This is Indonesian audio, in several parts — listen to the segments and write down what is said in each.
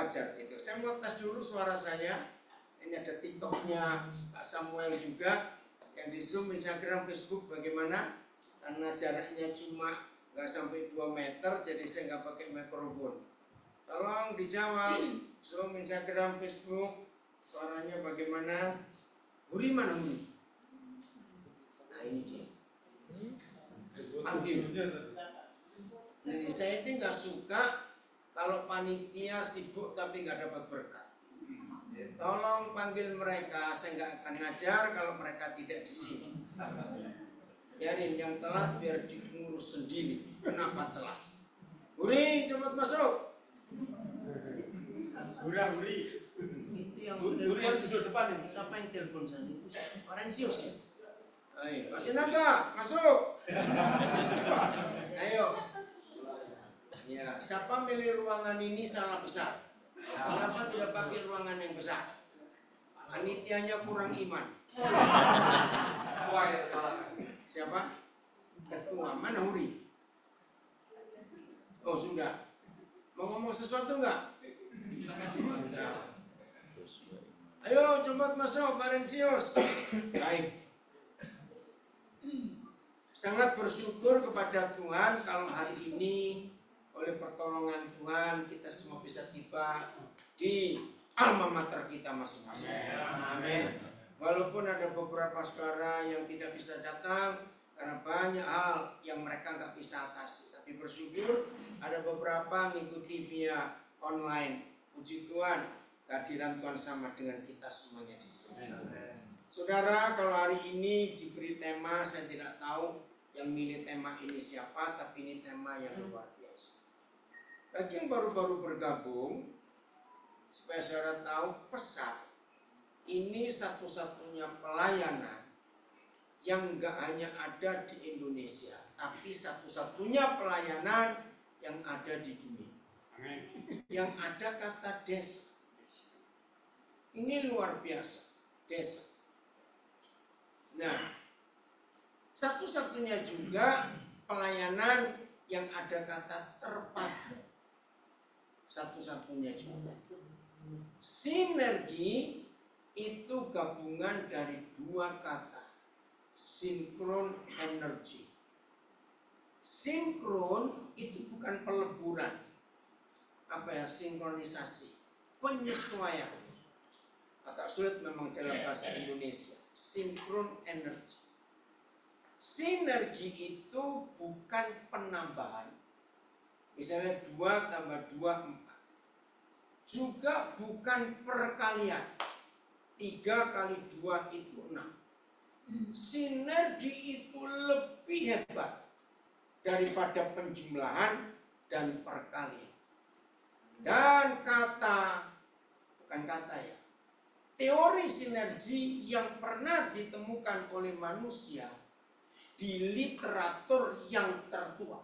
wajar gitu. Saya mau tes dulu suara saya. Ini ada TikToknya Pak Samuel juga, yang di Zoom, Instagram, Facebook bagaimana? Karena jaraknya cuma nggak sampai 2 meter, jadi saya nggak pakai mikrofon. Tolong dijawab, Zoom, Instagram, Facebook, suaranya bagaimana? Huri mana Huri? Nah ini dia. Panggil. Jadi saya ini nggak suka kalau panitia sibuk tapi nggak dapat berkat. Tolong panggil mereka, saya nggak akan ngajar kalau mereka tidak di sini. Biarin yang telat biar diurus sendiri. Kenapa telat? Huri, cepat masuk. Huri. Itu yang duduk depan ini. Siapa yang telepon saya itu? Orensius ya. Ayo, Mas Naga, masuk. Ayo. Ya, siapa milih ruangan ini salah besar. Kenapa tidak pakai ruangan yang besar? Panitianya kurang iman. Siapa? Ketua. Mana Huri? Oh sudah. Mau ngomong sesuatu enggak? Nah. Ayo cepat masuk Barensius. Baik. Sangat bersyukur kepada Tuhan kalau hari ini oleh pertolongan Tuhan kita semua bisa tiba di alma mater kita masing-masing. Amin. Walaupun ada beberapa saudara yang tidak bisa datang karena banyak hal yang mereka nggak bisa atasi, tapi bersyukur ada beberapa mengikuti via online. Puji Tuhan, kehadiran Tuhan sama dengan kita semuanya di sini. Saudara, kalau hari ini diberi tema, saya tidak tahu yang milih tema ini siapa, tapi ini tema yang luar biasa. Bagi yang baru-baru bergabung, supaya saudara tahu, pesan ini satu-satunya pelayanan yang nggak hanya ada di Indonesia, tapi satu-satunya pelayanan yang ada di dunia. Yang ada kata desa. Ini luar biasa, desa. Nah, satu-satunya juga pelayanan yang ada kata terpadu. Satu-satunya juga. Sinergi itu gabungan dari dua kata. Sinkron energi. Sinkron itu bukan peleburan. Apa ya, sinkronisasi. Penyesuaian. Agak sulit memang dalam bahasa Indonesia. Sinkron energi. Sinergi itu bukan penambahan. Misalnya 2 tambah 2, 4. Juga bukan perkalian. 3 kali 2 itu 6. Sinergi itu lebih hebat daripada penjumlahan dan perkalian. Dan bukan kata ya, teori sinergi yang pernah ditemukan oleh manusia di literatur yang tertua.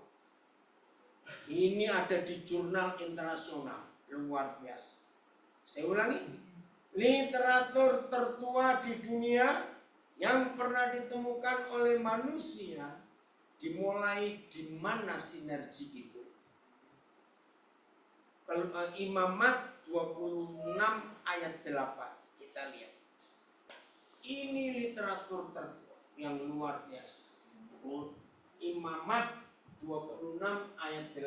Ini ada di jurnal internasional, luar biasa. Saya ulangi, literatur tertua di dunia yang pernah ditemukan oleh manusia dimulai di mana sinergi itu. Kalau Imamat 26 ayat 8 kita lihat. Ini literatur tertua yang luar biasa. Imamat 26 ayat 8.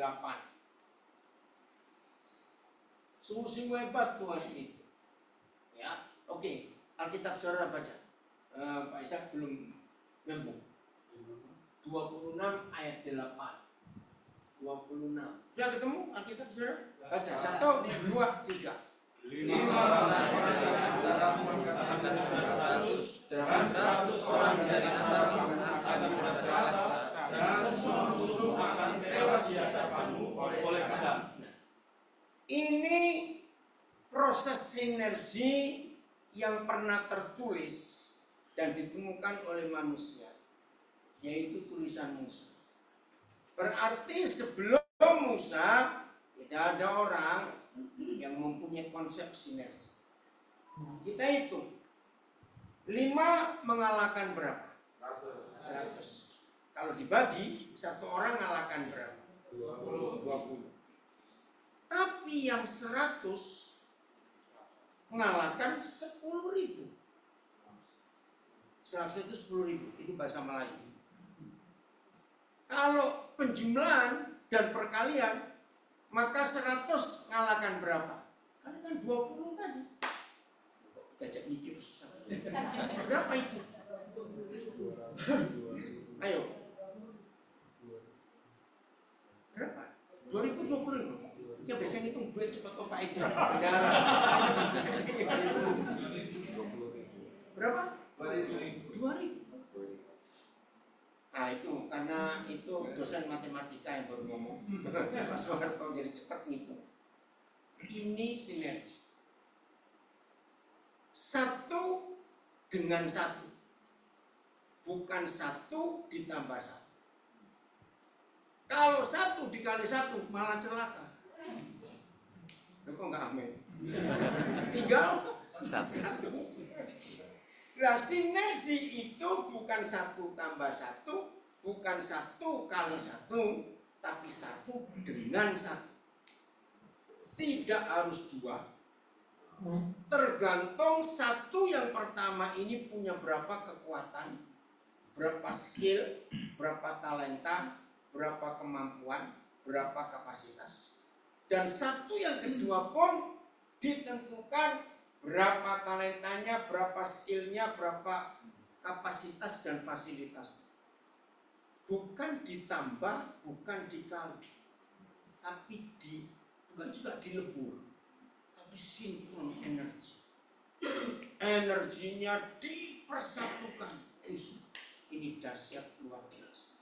Sungguh-sungguh hebat Tuhan itu. Ya, oke. Alkitab saudara baca. Pak Ishak belum nyambung. 26 ayat 8. 26. Sudah ketemu Alkitab saudara? Baca. 1, 2, 3. 5 orang dari antara mengatakan 100 dan 100 orang dari antara mengatakan 100 dan semua musuh akan tewas di hadapanmu oleh pedang. Ini proses sinergi yang pernah tertulis dan ditemukan oleh manusia, yaitu tulisan Musa. Berarti sebelum Musa tidak ada orang yang mempunyai konsep sinergi. Kita hitung 5 mengalahkan berapa? 100. Kalau dibagi, satu orang mengalahkan berapa? 20. Tapi yang 100 ngalahkan 10.000. 100 itu 10.000, itu bahasa Melayu. Kalau penjumlahan dan perkalian, maka 100 ngalahkan berapa? Kalikan 20 tadi. Jajak mikir susah. Berapa itu? Ayo. Berapa? 2020. Ya biasanya itu duit cepat kok Pak Eda. Berapa? 2.000. Nah itu karena itu dosen matematika yang baru ngomong. Pak Soeharto jadi cepat ngitung. Ini sinergi. Satu dengan satu. Bukan satu ditambah satu. Kalau 1 dikali 1 malah celaka. Kok nggak amin? Tinggal 1. Nah, sinergi itu bukan 1 tambah 1, bukan 1 kali 1, tapi 1 dengan 1. Tidak harus 2. Tergantung 1 yang pertama ini punya berapa kekuatan, berapa skill, berapa talenta, berapa kemampuan, berapa kapasitas. Dan 1 yang kedua pun ditentukan berapa talentanya, berapa skillnya, berapa kapasitas dan fasilitas. Bukan ditambah, bukan dikali, tapi bukan juga dilebur, tapi sinkron energi. Energinya dipersatukan. Ini dahsyat luar biasa.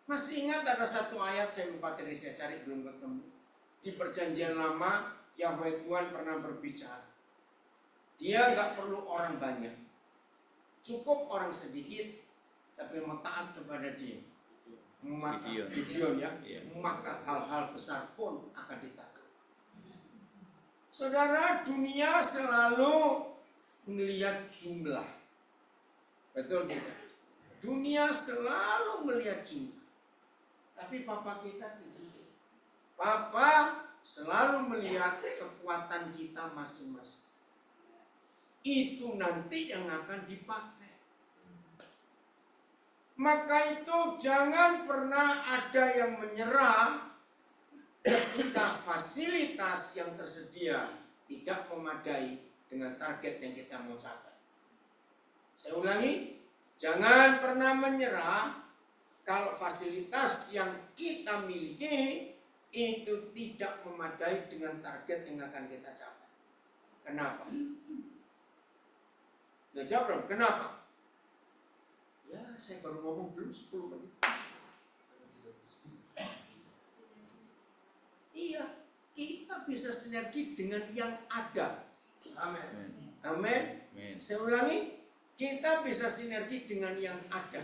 Masih ingat ada satu ayat, saya lupa tadi saya cari belum ketemu. Di Perjanjian Lama, Yahweh Tuhan pernah berbicara. Dia nggak perlu orang banyak, cukup orang sedikit, tapi mau taat kepada dia. Maka Gideon ya, maka hal-hal besar pun akan ditaklukkan. Saudara, dunia selalu melihat jumlah, betul tidak? Dunia selalu melihat jumlah, tapi Papa kita tidak. Papa selalu melihat kekuatan kita masing-masing. Itu nanti yang akan dipakai. Maka itu jangan pernah ada yang menyerah ketika fasilitas yang tersedia tidak memadai dengan target yang kita mau capai. Saya ulangi, jangan pernah menyerah kalau fasilitas yang kita miliki itu tidak memadai dengan target yang akan kita capai. Kenapa? Ya jawab dong, kenapa? Ya, saya baru ngomong belum 10 menit. Iya, kita bisa sinergi dengan yang ada. Amin. Amin. Saya ulangi, kita bisa sinergi dengan yang ada.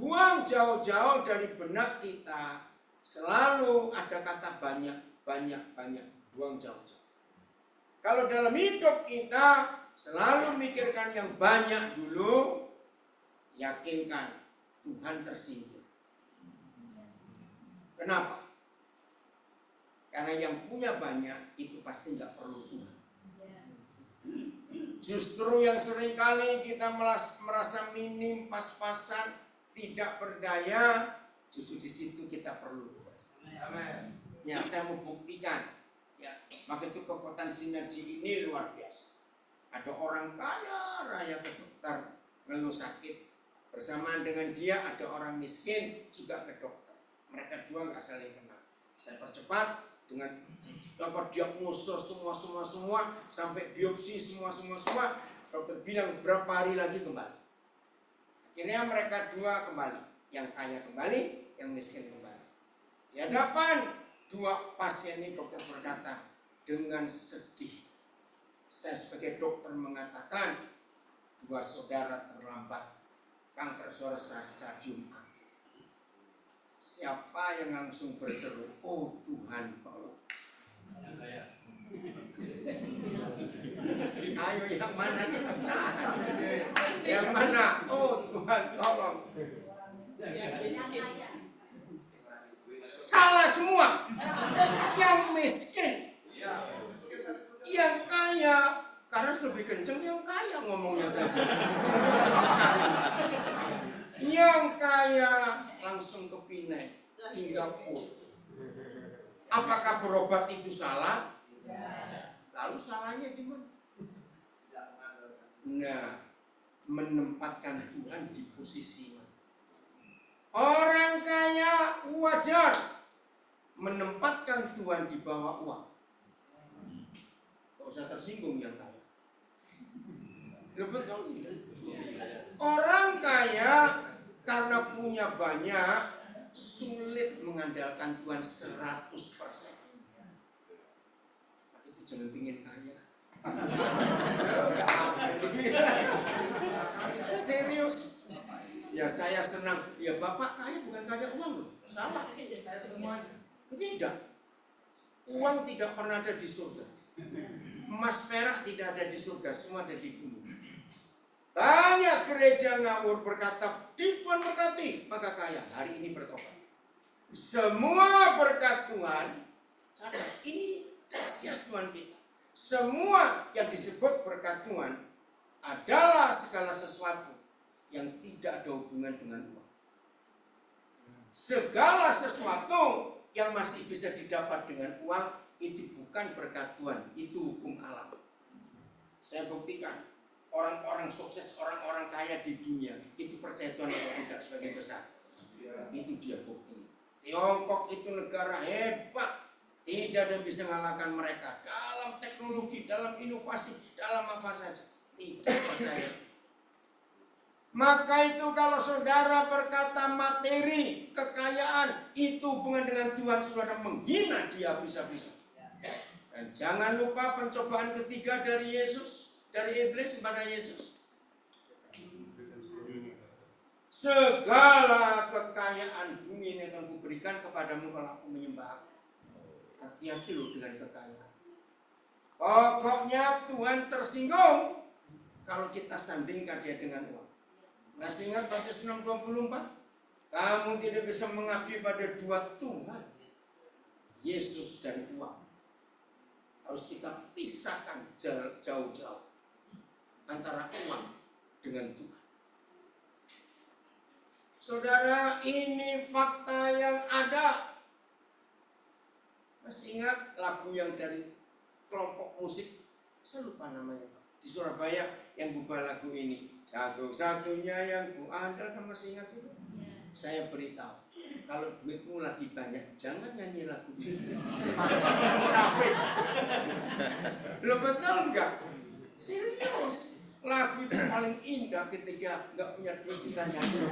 Buang jauh-jauh dari benak kita. Selalu ada kata banyak. Buang jauh-jauh. Kalau dalam hidup kita selalu mikirkan yang banyak dulu, yakinkan Tuhan tersinggung. Kenapa? Karena yang punya banyak itu pasti nggak perlu Tuhan. Justru yang seringkali kita merasa minim, pas-pasan, tidak berdaya, justru di situ kita perlu. Amin. Ya, saya mau buktikan. Ya, maka itu kekuatan sinergi ini luar biasa. Ada orang kaya raya ke dokter ngeluh sakit, bersamaan dengan dia ada orang miskin juga ke dokter. Mereka dua nggak saling kenal. Saya percepat dengan dapat diagnosis semua sampai biopsi semua. Dokter bilang berapa hari lagi kembali. Akhirnya mereka dua kembali, yang kaya kembali, yang miskin kembali. Di hadapan dua pasien ini dokter berkata dengan sedih, saya sebagai dokter mengatakan dua saudara terlambat kanker stadium A. Siapa yang langsung berseru, oh Tuhan tolong. Ayo yang mana kita? Yang mana? Oh Tuhan tolong. Salah semua. Yang miskin. kenceng yang kaya ngomongnya tadi. Yang kaya langsung ke Pineng, Singapura. Apakah berobat itu salah? Lalu salahnya di mana? Nah, menempatkan Tuhan di posisi mana? Orang kaya wajar menempatkan Tuhan di bawah uang. Gak usah tersinggung yang kaya. Betul tidak? Orang kaya karena punya banyak sulit mengandalkan Tuhan 100%. Itu jangan pingin kaya. Serius. Ya saya senang. Ya Bapak kaya bukan kaya uang loh. Salah. Tidak. Uang tidak pernah ada di surga. Emas perak tidak ada di surga. Semua ada di bumi. Banyak gereja ngawur berkata, di Tuhan berkati, maka kaya. Hari ini bertobat. Semua berkat Tuhan, sadar, ini dahsyat Tuhan kita. Semua yang disebut berkat Tuhan adalah segala sesuatu yang tidak ada hubungan dengan uang. Segala sesuatu yang masih bisa didapat dengan uang itu bukan berkat Tuhan, itu hukum alam. Saya buktikan. Orang-orang sukses, orang-orang kaya di dunia itu percaya Tuhan atau tidak sebagai besar. Itu dia bukti. Tiongkok itu negara hebat, tidak ada yang bisa mengalahkan mereka dalam teknologi, dalam inovasi, dalam apa saja. Tidak percaya. Maka itu kalau saudara berkata materi, kekayaan itu hubungan dengan Tuhan, saudara menghina dia bisa-bisa. Dan jangan lupa pencobaan ketiga dari Yesus. Dari iblis kepada Yesus. Segala kekayaan bumi ini akan kuberikan kepadamu kalau aku menyembah aku. Hati-hati loh dengan kekayaan. Pokoknya Tuhan tersinggung kalau kita sandingkan dia dengan uang. Masih ingat Matius 6:24? Kamu tidak bisa mengabdi pada dua Tuhan, Yesus dan uang. Harus kita pisahkan jauh-jauh antara uang dengan Tuhan. Saudara, ini fakta yang ada. Masih ingat lagu yang dari kelompok musik, saya lupa namanya, di Surabaya yang buka lagu ini. Satu-satunya yang ku andalkan, masih ingat itu? Saya beritahu, kalau duitmu lagi banyak, jangan nyanyi lagu ini. Pasti munafik. Lo betul enggak? Serius. Lagu itu paling indah ketika nggak punya duit kita nyanyi.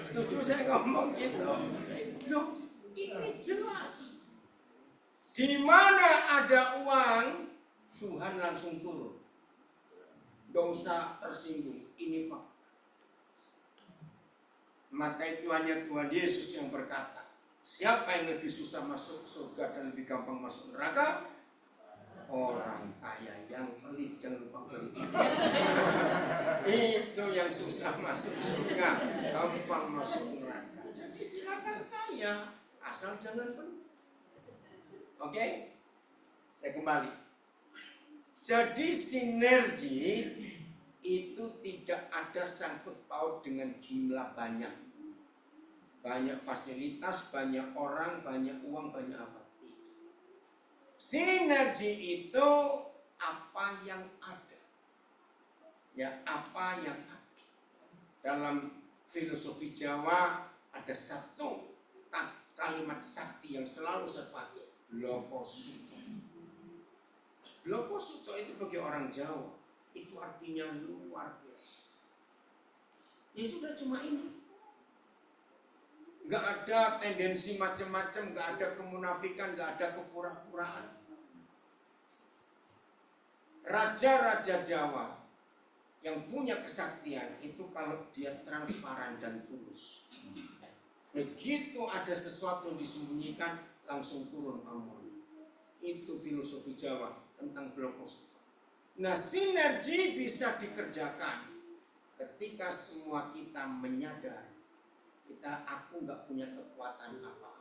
Setuju saya ngomong itu. Loh, ini jelas. Di mana ada uang, Tuhan langsung turun. Gak usah tersinggung. Ini fakta. Maka itu hanya Tuhan Yesus yang berkata, siapa yang lebih susah masuk surga dan lebih gampang masuk neraka? Orang kaya yang pelit, jangan lupa pelit. Itu yang susah masuk surga, gampang masuk neraka. Jadi silakan kaya, asal jangan pelit. Oke? Saya kembali. Jadi sinergi itu tidak ada sangkut paut dengan jumlah banyak. Banyak fasilitas, banyak orang, banyak uang, banyak apa. Sinergi itu apa yang ada. Ya, apa yang ada. Dalam filosofi Jawa ada satu kalimat sakti yang selalu saya pakai. Lokosuto. Lokosuto itu bagi orang Jawa itu artinya luar biasa. Ya sudah cuma ini. Gak ada tendensi macam-macam, gak ada kemunafikan, gak ada kepura-puraan. Raja-raja Jawa yang punya kesaktian itu kalau dia transparan dan tulus. Begitu ada sesuatu yang disembunyikan, langsung turun amun. Itu filosofi Jawa tentang Lokosuto. Nah, sinergi bisa dikerjakan ketika semua kita menyadari aku nggak punya kekuatan apa.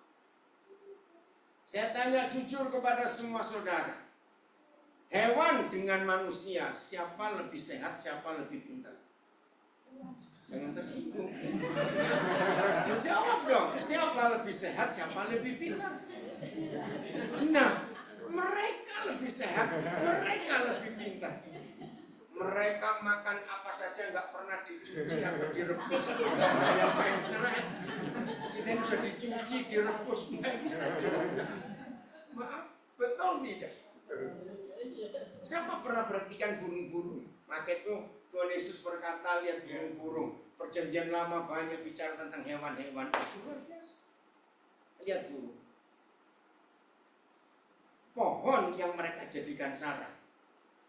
Saya tanya jujur kepada semua saudara, hewan dengan manusia, siapa lebih sehat, siapa lebih pintar? Jangan tersinggung. Jawab dong, siapa lebih sehat, siapa lebih pintar? Nah, mereka lebih sehat, mereka lebih pintar. Mereka makan apa saja nggak pernah dicuci atau direbus. Yang mencret. Kita bisa dicuci, direbus, mencret. Maaf, betul tidak? Siapa pernah perhatikan burung-burung? Maka itu Tuhan Yesus berkata, lihat burung-burung. Perjanjian lama banyak bicara tentang hewan-hewan. Luar biasa. Lihat burung. Pohon yang mereka jadikan sarang.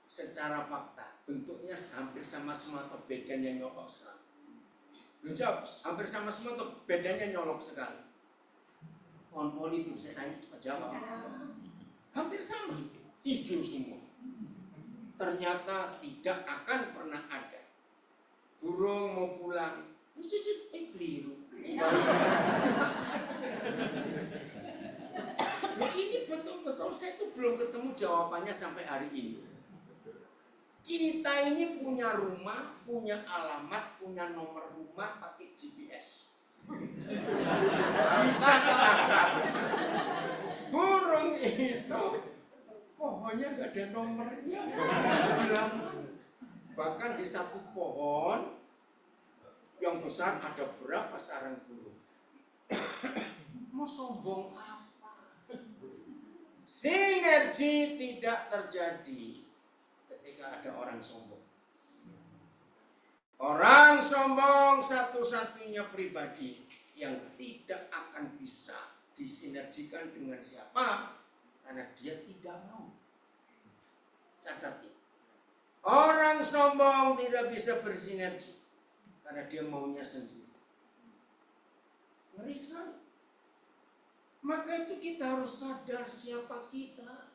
Secara fakta, bentuknya hampir sama semua atau bedanya nyolok sekali. Lu jawab, hampir sama semua atau bedanya nyolok sekali. Pohon-pohon itu saya tanya, cepat jawab. Hampir sama, hijau semua. Ternyata tidak akan pernah ada burung mau pulang, keliru. Nah, ini betul-betul saya tuh belum ketemu jawabannya sampai hari ini. Kita ini punya rumah, punya alamat, punya nomor rumah pakai GPS. Bisa kesasar. Burung itu pohonnya nggak ada nomornya. Bahkan di satu pohon yang besar ada berapa sarang burung. Mau sombong apa? Sinergi tidak terjadi ketika ada orang sombong. Orang sombong satu-satunya pribadi yang tidak akan bisa disinergikan dengan siapa, karena dia tidak mau. Catat ini. Orang sombong tidak bisa bersinergi karena dia maunya sendiri. Ngeri sekali. Maka itu kita harus sadar siapa kita.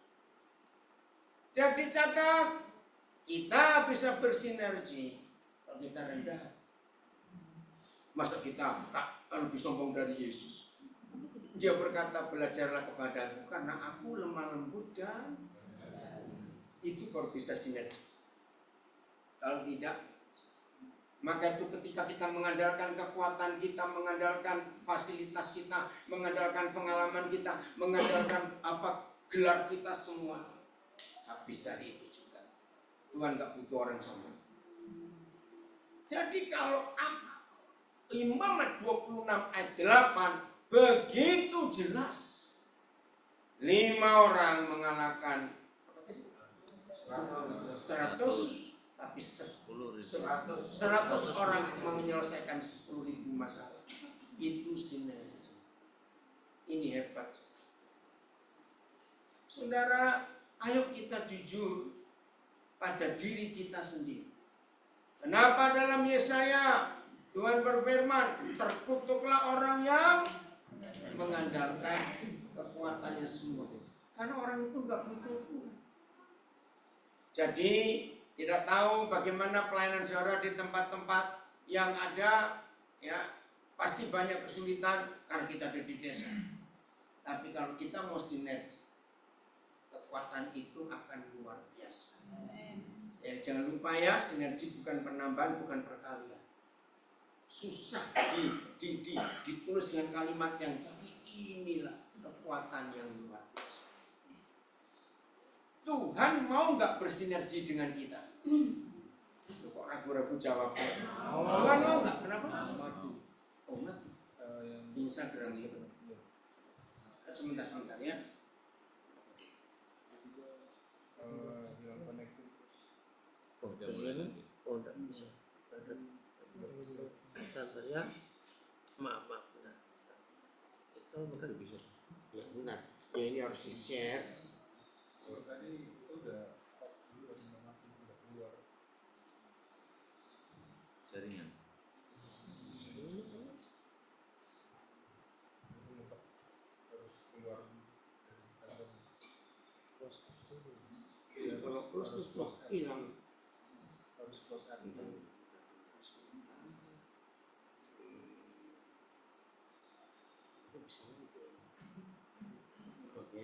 Jadi catat, kita bisa bersinergi kalau kita rendah. Masa kita tak lebih sombong dari Yesus? Dia berkata, belajarlah kepadaku karena aku lemah lembut dan itu baru bisa sinergi. Kalau tidak, maka itu ketika kita mengandalkan kekuatan kita, mengandalkan fasilitas kita, mengandalkan pengalaman kita, mengandalkan gelar kita semua, habis dari itu juga. Tuhan gak butuh orang sombong. Jadi kalau Imamat 26 ayat 8 begitu jelas, 5 orang mengalahkan 100, tapi 100 orang menyelesaikan 10.000 masalah. Itu sinergi. Ini hebat. Saudara, ayo kita jujur pada diri kita sendiri. Kenapa dalam Yesaya Tuhan berfirman, terkutuklah orang yang mengandalkan kekuatannya semua. Karena orang itu nggak butuh Tuhan. Jadi tidak tahu bagaimana pelayanan saudara di tempat-tempat yang ada, ya pasti banyak kesulitan karena kita ada di desa. Tapi kalau kita mau sinergi, kekuatan itu akan luar biasa. Ya, jangan lupa ya, sinergi bukan penambahan, bukan perkalian. Susah ditulis dengan kalimat yang tapi inilah kekuatan yang luar biasa. Tuhan mau nggak bersinergi dengan kita? Kok ragu-ragu jawabnya? Tuhan mau nggak? Kenapa? Oh, Instagram gitu. Sebentar ya. Oh, enggak bisa. Bentar ya. Maaf. Bentar. Itu bukan bisa. Ya, bentar. Ya ini harus di-share. Tadi itu udah keluar jaringan. harus keluar Ya, kalau close hilang. harus close app. Oke.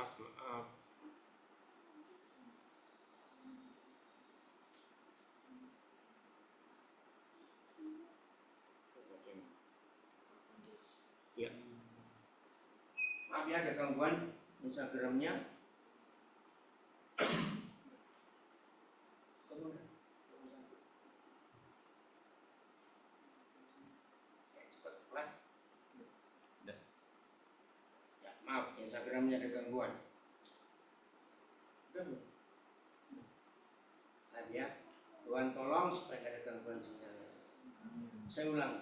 Maaf. Ya. Maaf ya, ada gangguan Instagramnya. Maaf, Instagramnya ada gangguan. Nah ya, Tuhan tolong supaya tidak ada gangguan sinyal. Saya ulang,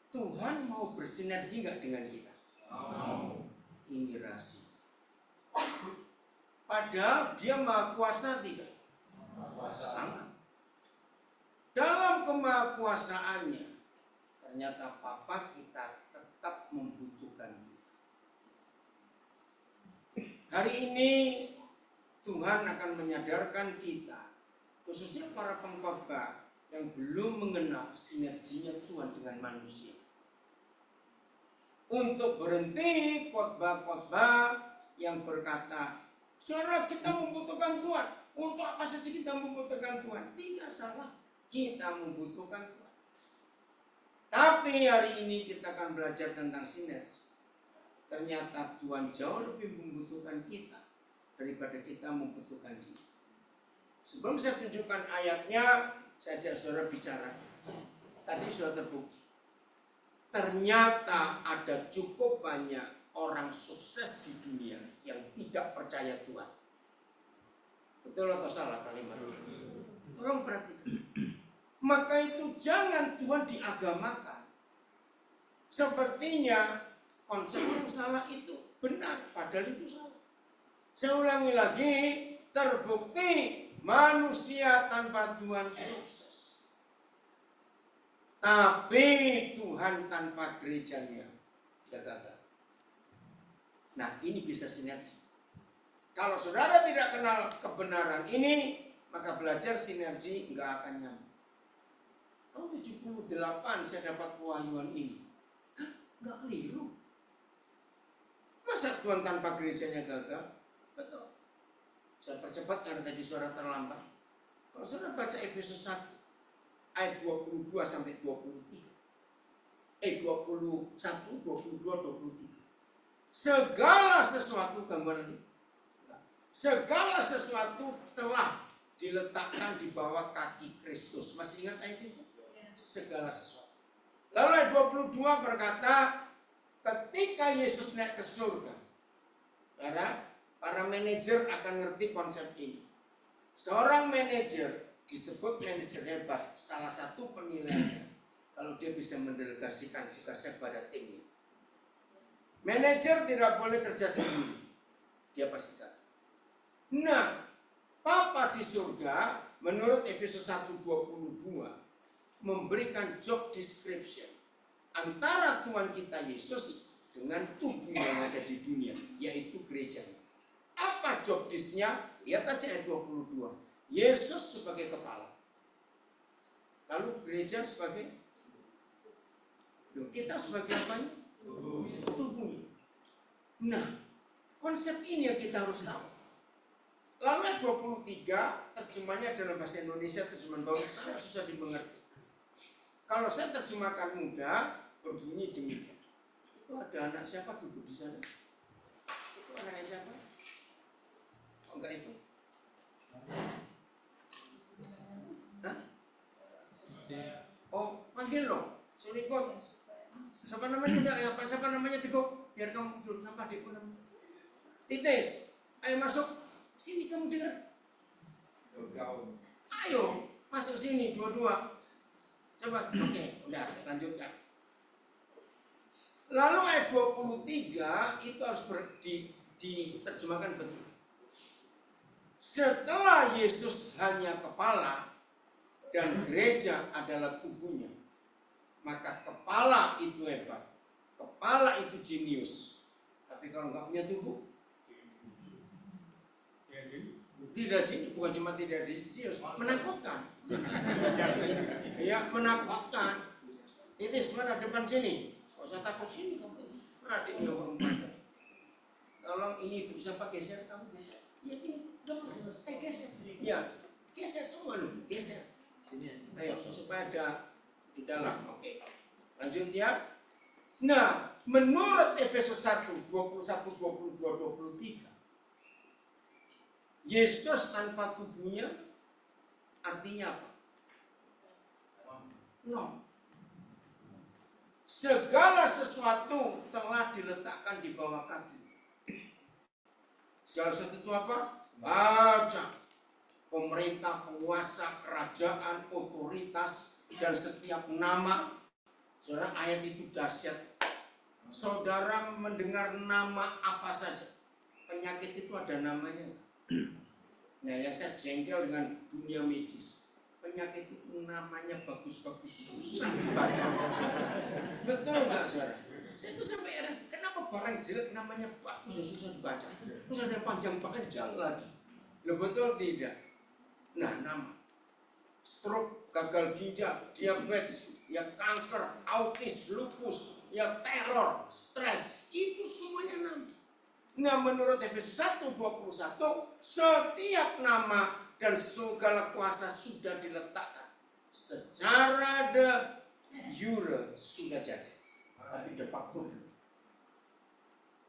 Tuhan mau bersinergi nggak dengan kita? Ini rahasia. Padahal Dia Maha Kuasa tidak? Sangat. Dalam kemahakuasaannya, ternyata Papa kita tetap membutuhkan Dia. Hari ini Tuhan akan menyadarkan kita, khususnya para pengkhotbah yang belum mengenal sinerginya Tuhan dengan manusia, untuk berhenti khotbah-khotbah yang berkata, saudara, kita membutuhkan Tuhan. Untuk apa saja kita membutuhkan Tuhan? Tidak salah, kita membutuhkan Tuhan. Tapi hari ini kita akan belajar tentang sinergi. Ternyata Tuhan jauh lebih membutuhkan kita daripada kita membutuhkan Dia. Sebelum saya tunjukkan ayatnya, saya ajak saudara bicara. Tadi sudah terbukti. Ternyata ada cukup banyak orang sukses di dunia yang tidak percaya Tuhan. Betul atau salah kalimat? Tolong perhatikan. Maka itu jangan Tuhan diagamakan. Sepertinya konsep yang salah itu benar, padahal itu salah. Saya ulangi lagi, terbukti manusia tanpa Tuhan sukses. Tapi Tuhan tanpa gerejanya dia gagal. Nah, ini bisa sinergi. Kalau saudara tidak kenal kebenaran ini, maka belajar sinergi enggak akan nyambung. Tahun 78 saya dapat pewahyuan ini. Hah? Enggak keliru. Masa Tuhan tanpa gerejanya gagal? Betul. Saya percepat karena tadi suara terlambat. Kalau saudara baca Efesus 1 ayat 22 sampai 23. 21, 22, 23. Segala sesuatu, gangguan ini. Segala sesuatu telah diletakkan di bawah kaki Kristus. Masih ingat ayat itu? Segala sesuatu. Lalu ayat 22 berkata, ketika Yesus naik ke surga, para manajer akan ngerti konsep ini. Seorang manajer disebut manajer hebat. Salah satu penilaiannya kalau dia bisa mendelegasikan tugasnya pada timnya. Manajer tidak boleh kerja sendiri. Dia pasti gagal. Nah, Papa di surga menurut Efesus 1:22 memberikan job description antara Tuhan kita Yesus dengan tubuh yang ada di dunia, yaitu gereja. Apa job desk-nya? Lihat aja ayat 22. Yesus sebagai kepala. Lalu gereja sebagai, kita sebagai apa? Tubuhnya. Nah, konsep ini yang kita harus tahu. Lalu ayat 23, terjemahnya dalam bahasa Indonesia, terjemahan baru, sangat susah dimengerti. Kalau saya terjemahkan mudah, berbunyi demikian. Itu ada anak siapa duduk di sana? Itu anaknya siapa? Oh, enggak itu? Hah? Oh, panggil loh. Sulikot. Siapa namanya? Enggak, apa? Siapa namanya? Tigo. Biar kamu duduk sama adikku namanya. Titis. Ayo masuk. Sini kamu dengar. Ayo masuk sini dua-dua. Coba. Oke, udah saya lanjutkan. Lalu ayat 23 itu harus diterjemahkan betul. Setelah Yesus hanya kepala dan gereja adalah tubuhnya, maka kepala itu hebat, kepala itu jenius. Tapi kalau nggak punya tubuh, tidak jenius, bukan cuma tidak jenius, menakutkan. Ya, menakutkan. Titis mana depan sini? Kok saya takut sini kamu? Adik nomor 4. Tolong ini bisa pakai geser, kamu geser. Ya ini, geser. Ya, geser semua lu, geser. Ayo, supaya ada di dalam. Oke. Lanjut ya. Nah, menurut Efesus 1, 21, 22, 23, Yesus tanpa tubuhnya artinya apa? No. Segala sesuatu telah diletakkan di bawah kaki. Segala sesuatu itu apa? Baca. Pemerintah, penguasa, kerajaan, otoritas, dan setiap nama. Saudara, ayat itu dahsyat. Saudara mendengar nama apa saja. Penyakit itu ada namanya. Nah, yang saya jengkel dengan dunia medis. Penyakit itu namanya bagus-bagus, susah dibaca. Betul nggak, saudara? Saya itu sampai heran, kenapa barang jelek namanya bagus dan susah dibaca? Terus ada panjang lagi. Loh, betul tidak? Nah, nama stroke, gagal ginjal, diabetes, ya kanker, autis, lupus, ya teror, stres, itu semuanya nama. Nah, menurut Efesus 1:21, setiap nama dan segala kuasa sudah diletakkan secara de jure sudah jadi, tapi de facto belum.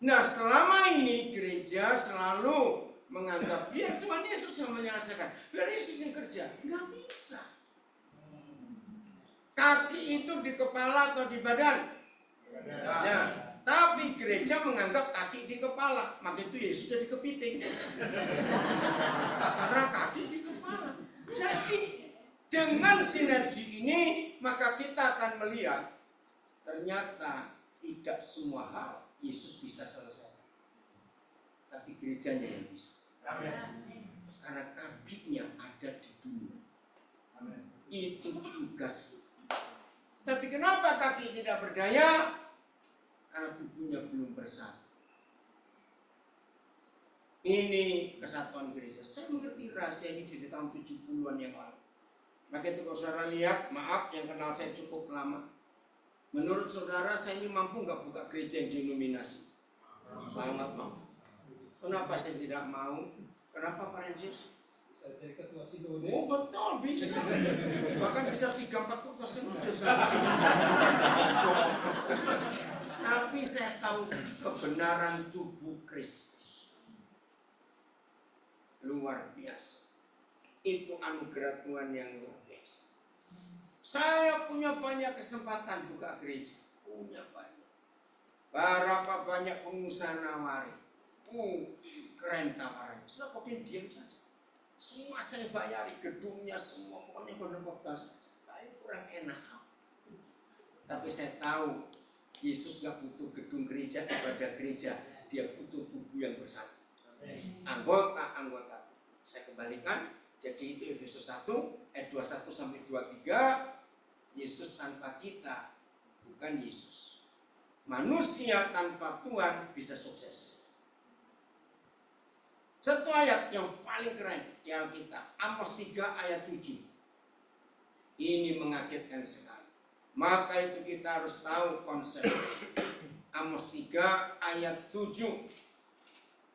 Nah, selama ini gereja selalu menganggap biar Tuhan Yesus yang menyelesaikan, biar Yesus yang kerja. Nggak bisa. Kaki itu di kepala atau di badan? Nah, tapi gereja menganggap kaki di kepala, maka itu Yesus jadi kepiting. Karena kaki di kepala. Jadi dengan sinergi ini maka kita akan melihat ternyata tidak semua hal Yesus bisa selesaikan, tapi gerejanya yang bisa. Karena kakinya ada di dunia. Itu tugas. Tapi kenapa kaki tidak berdaya? Karena tubuhnya belum bersatu. Ini kesatuan gereja. Saya mengerti rahasia ini di tahun 70-an yang lalu. Maka itu kalau saudara lihat, maaf yang kenal saya cukup lama. Menurut saudara saya ini mampu nggak buka gereja yang denominasi? Sangat mampu. Kenapa saya tidak mau? Kenapa Francis? Bisa jadi ketua sinode. Oh betul, bisa. Bahkan bisa 3-4 ketua sinode. Tapi saya tahu kebenaran tubuh Kristus. Luar biasa. Itu anugerah Tuhan yang luar biasa. Saya punya banyak kesempatan buka gereja. Punya banyak. Berapa banyak pengusaha nawari. Keren tawarannya. Sudah kok diam saja. Semua saya bayari, gedungnya semua. Pokoknya benar-benar saja. Tapi kurang enak. Tapi saya tahu Yesus gak butuh gedung gereja, ibadah gereja. Dia butuh tubuh yang bersatu. Anggota. Saya kembalikan. Jadi itu Efesus 1 ayat 21 sampai 23. Yesus tanpa kita bukan Yesus. Manusia tanpa Tuhan bisa sukses. Satu ayat yang paling keren di Alkitab, Amos 3 ayat 7. Ini mengagetkan sekali. Maka itu kita harus tahu konsep. Amos 3 ayat 7.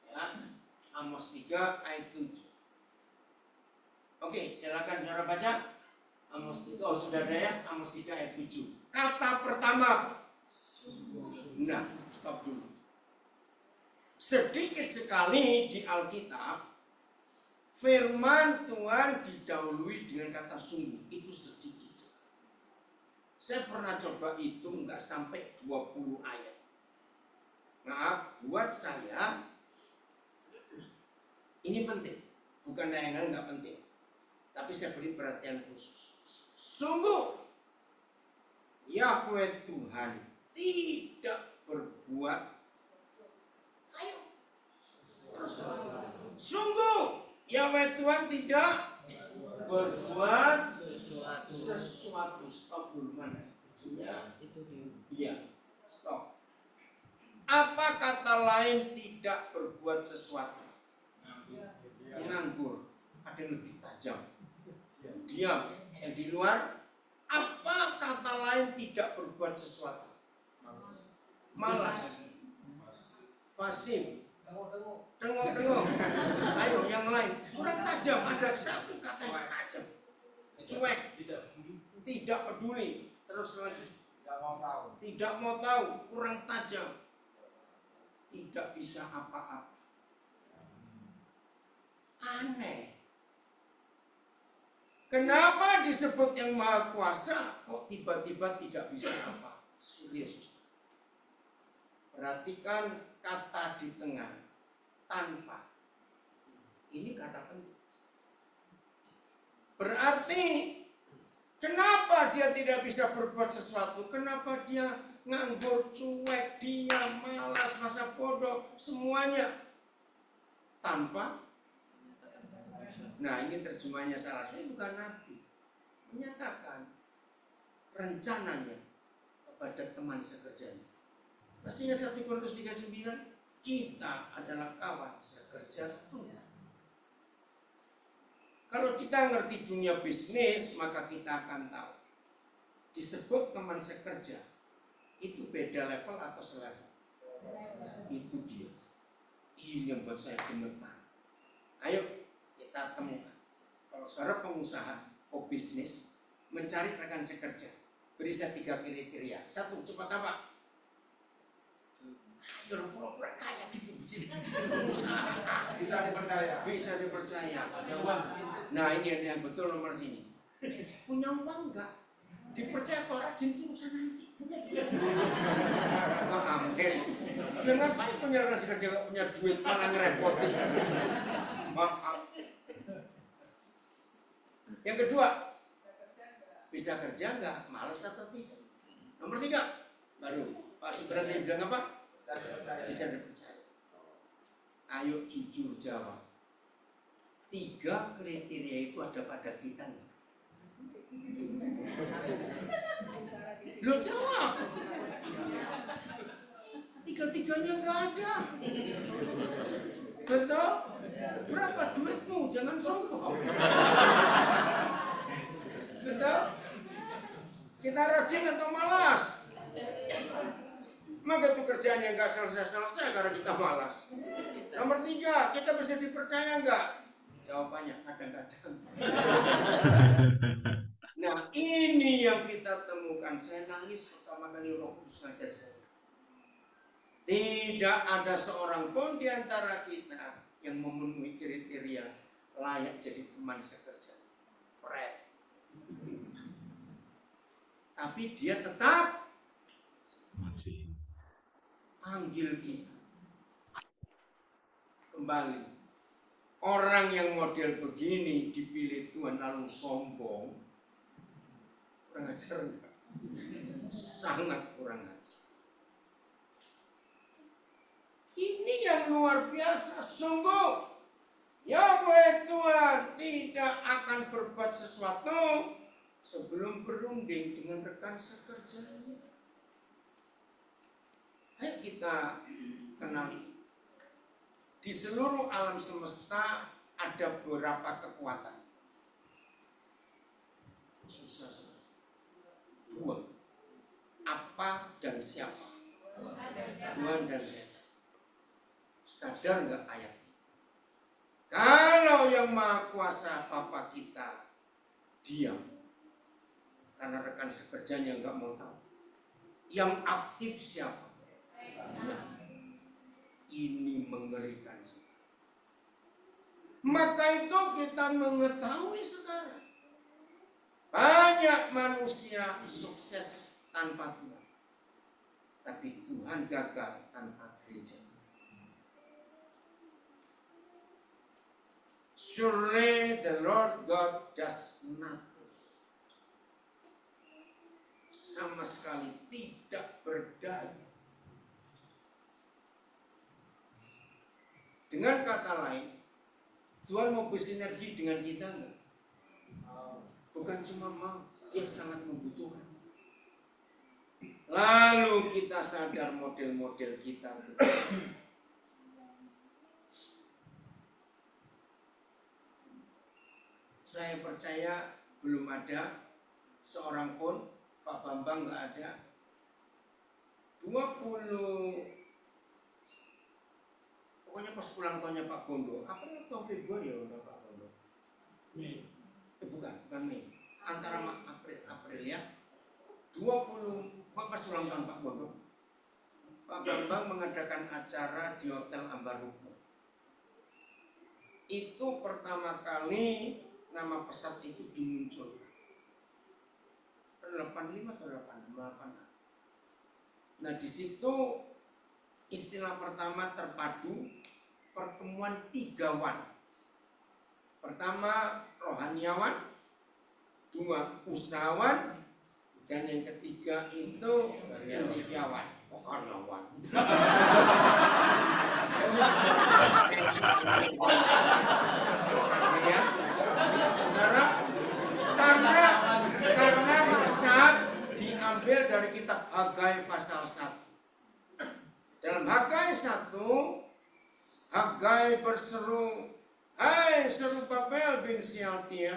Ya, Amos 3 ayat 7. Oke, silakan saudara baca. Amos 3, oh sudah ada ya, Amos 3 ayat 7. Kata pertama. Nah, stop dulu. Sedikit sekali di Alkitab firman Tuhan didahului dengan kata sungguh. Itu sedikit. Saya pernah coba itu nggak sampai 20 ayat. Maaf, buat saya ini penting. Bukan yang lain nggak penting. Tapi saya beri perhatian khusus. Sungguh Yahweh Tuhan tidak berbuat. Ayo. Sungguh Yahweh Tuhan tidak berbuat sesuatu. Stop dulu, mana? Iya. Stop. Apa kata lain tidak berbuat sesuatu? Nganggur. Ada yang lebih tajam. Diam. Yang di luar. Apa kata lain tidak berbuat sesuatu? Malas. Pasif. Tengok. Ayo yang lain. Kurang tajam. Ada satu kata yang tajam. Cuek. Tidak peduli. Terus lagi. Tidak mau tahu. Kurang tajam. Tidak bisa apa-apa. Aneh. Kenapa disebut yang Maha Kuasa kok tiba-tiba tidak bisa apa? Serius. Perhatikan kata di tengah. Tanpa. Ini kata penting. Berarti kenapa dia tidak bisa berbuat sesuatu? Kenapa dia nganggur, cuek, diam, malas, masa bodoh, semuanya tanpa. Nah, ini terjemahnya salah. Saya bukan nabi. Menyatakan rencananya kepada teman sekerjanya. Pastinya 1 Korintus 3:9, kita adalah kawan sekerja Tuhan. Kalau kita ngerti dunia bisnis, maka kita akan tahu disebut teman sekerja itu beda level atau selevel. Itu dia. Ini yang buat saya gemetar. Ayo kita temukan. Kalau saudara pengusaha, pebisnis, mencari rekan sekerja, beri saya 3 kriteria. 1, cepat apa? Jangan pura-pura kaya gitu. Bisa dipercaya. Bisa dipercaya. Nah ini yang betul nomor sini. Punya uang enggak? Dipercaya atau rajin itu urusan nanti. Punya duit. Amin. Ya ngapain punya rekan sekerja enggak punya duit malah ngerepotin. Maaf. Yang kedua, bisa kerja enggak? Malas atau tidak? Nomor 3, baru Pak Subrani bilang apa? Bisa dipercaya. Ayo jujur jawab. 3 kriteria itu ada pada kita enggak? Lo jawab. 3-tiganya enggak ada. Betul? Berapa duitmu? Jangan sombong. Betul? Kita rajin atau malas? Maka tuh kerjanya nggak selesai karena kita malas. Nomor 3, kita bisa dipercaya nggak? Jawabannya kadang-kadang. Nah ini yang kita temukan. Saya nangis pertama kali Roh Kudus ngajar saya. Tidak ada seorang pun di antara kita yang memenuhi kriteria layak jadi teman sekerja. Pret. Tapi dia tetap masih panggil kita. Kembali. Orang yang model begini dipilih Tuhan lalu sombong. Kurang ajar enggak? Sangat kurang ajar. Ini yang luar biasa. Sungguh Yahweh Tuhan tidak akan berbuat sesuatu sebelum berunding dengan rekan sekerjanya. Ayo kita kenali. Di seluruh alam semesta ada beberapa kekuatan. Susah sekali. 2. Apa dan siapa? Tuhan dan setan. Sadar nggak ayat ini? Kalau yang Maha Kuasa Bapa kita diam karena rekan sekerjanya nggak mau tahu. Yang aktif siapa? Nah, ini mengerikan sekali. Maka itu kita mengetahui sekarang banyak manusia sukses tanpa Tuhan, tapi Tuhan gagal tanpa gereja. Surely the Lord God does nothing. Sama sekali tidak berdaya. Dengan kata lain, Tuhan mau bersinergi dengan kita enggak? Bukan cuma mau, dia sangat membutuhkan. Lalu kita sadar model-model kita. Saya percaya belum ada seorang pun, Pak Bambang nggak ada, 20 Pokoknya pas ulang tahunnya Pak Gondo, April atau Februari ya ulang tahun Pak Gondo? Mei. Bukan Mei. Antara April ya. 20 pas ulang tahun Pak Gondo. Pak Bambang mengadakan acara di Hotel Ambar Ruko. Itu pertama kali nama pesawat itu dimunculkan. 85 atau 88. Nah di situ istilah pertama terpadu pertemuan 3 wan. Pertama rohaniawan, 2 usahawan, dan yang ketiga itu cendekiawan. Karyawan. Ya, saudara, karena pesat diambil dari kitab Hagai pasal 1. Dalam Hagai 1, Hagai berseru, "Hai Serubabel bin Syaltiel,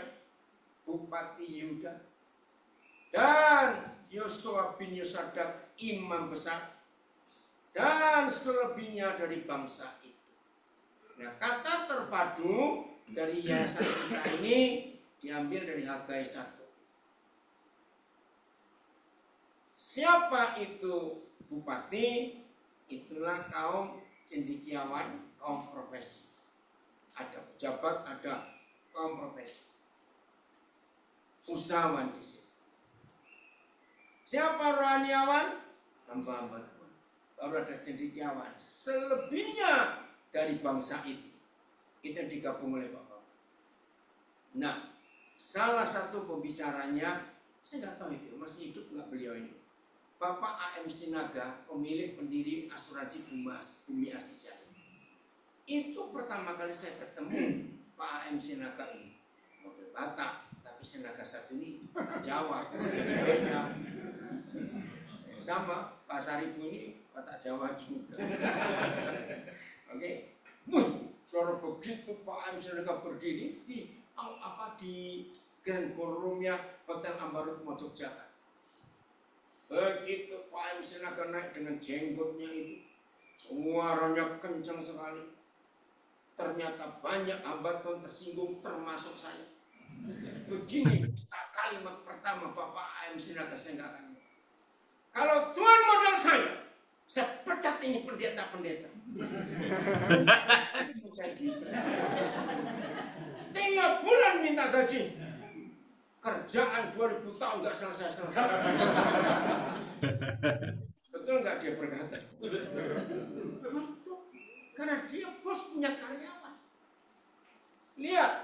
Bupati Yehuda, dan Yosua bin Yosadak, imam besar, dan selebihnya dari bangsa itu." Nah, kata terpadu dari yayasan kita ini diambil dari Hagai 1. Siapa itu bupati? Itulah kaum cendekiawan, kaum profesi. Ada pejabat, ada kaum profesi. Usahawan di sini. Siapa rohaniawan? Hamba-hamba Tuhan. Baru ada cendekiawan. Selebihnya dari bangsa itu. Itu digabung oleh Bapak. Nah, salah satu pembicaranya, saya nggak tahu itu, masih hidup nggak beliau ini. Bapak A.M. Sinaga, pemilik pendiri asuransi Bumi Asijaya. Itu pertama kali saya ketemu Pak A.M. Sinaga ini. Model Batak, tapi Sinaga satu ini Batak Jawa, beda. Sama Pak Saribu ini Batak Jawa juga. Oke. Suara begitu Pak A.M. Sinaga berdiri di Grand Ballroom-nya Hotel Ambarut Yogyakarta. Begitu Pak A.M. Sinaga naik dengan jenggotnya itu, suaranya kencang sekali. Ternyata banyak hamba Tuhan tersinggung, termasuk saya. Begini kalimat pertama Bapak A.M. Sinaga, saya nggak akan. Kalau Tuhan modal saya pecat ini pendeta-pendeta. Tiap bulan minta gaji. Kerjaan 2000 tahun nggak selesai-selesai. Betul nggak dia berkata? Betul. Karena dia bos punya karyawan. Lihat,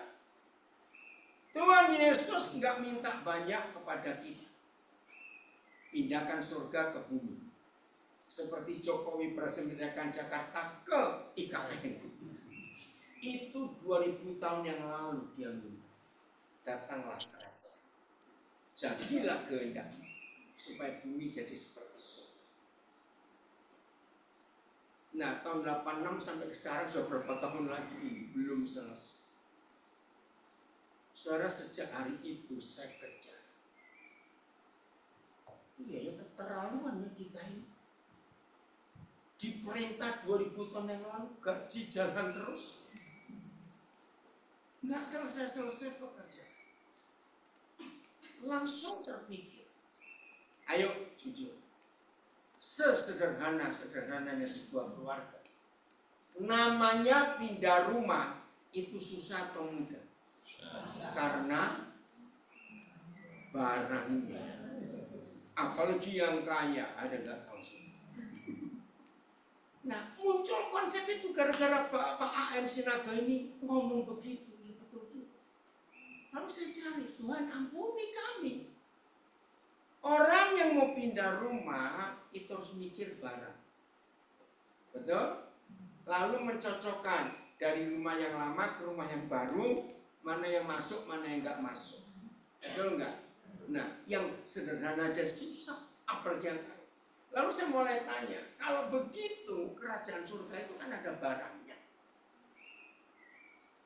Tuhan Yesus nggak minta banyak kepada kita. Pindahkan surga ke bumi. Seperti Jokowi berhasil memindahkan Jakarta ke IKN. Itu 2000 tahun yang lalu dia minta. Datanglah kerajaan. Jadilah kehendak supaya bumi jadi seperti surga. Nah, tahun 86 sampai sekarang sudah berapa tahun lagi belum selesai. Saudara, sejak hari itu saya kejar. Iya ya, keterlaluan ya kita ini. Diperintah 2000 tahun yang lalu, gaji jalan terus. Nggak selesai-selesai pekerjaan. Langsung terpikir, ayo jujur, sesederhana-sederhananya sebuah keluarga, namanya pindah rumah itu susah atau mudah? Karena barangnya. Apalagi yang kaya, ada nggak tahu. Nah, muncul konsep itu gara-gara Pak A.M. Sinaga ini ngomong begitu. Lalu saya cari, Tuhan ampuni kami. Orang yang mau pindah rumah itu harus mikir barang. Betul? Lalu mencocokkan dari rumah yang lama ke rumah yang baru, mana yang masuk, mana yang nggak masuk. Betul nggak? Nah, yang sederhana aja susah, apalagi yang kaya. Lalu saya mulai tanya, kalau begitu kerajaan surga itu kan ada barangnya.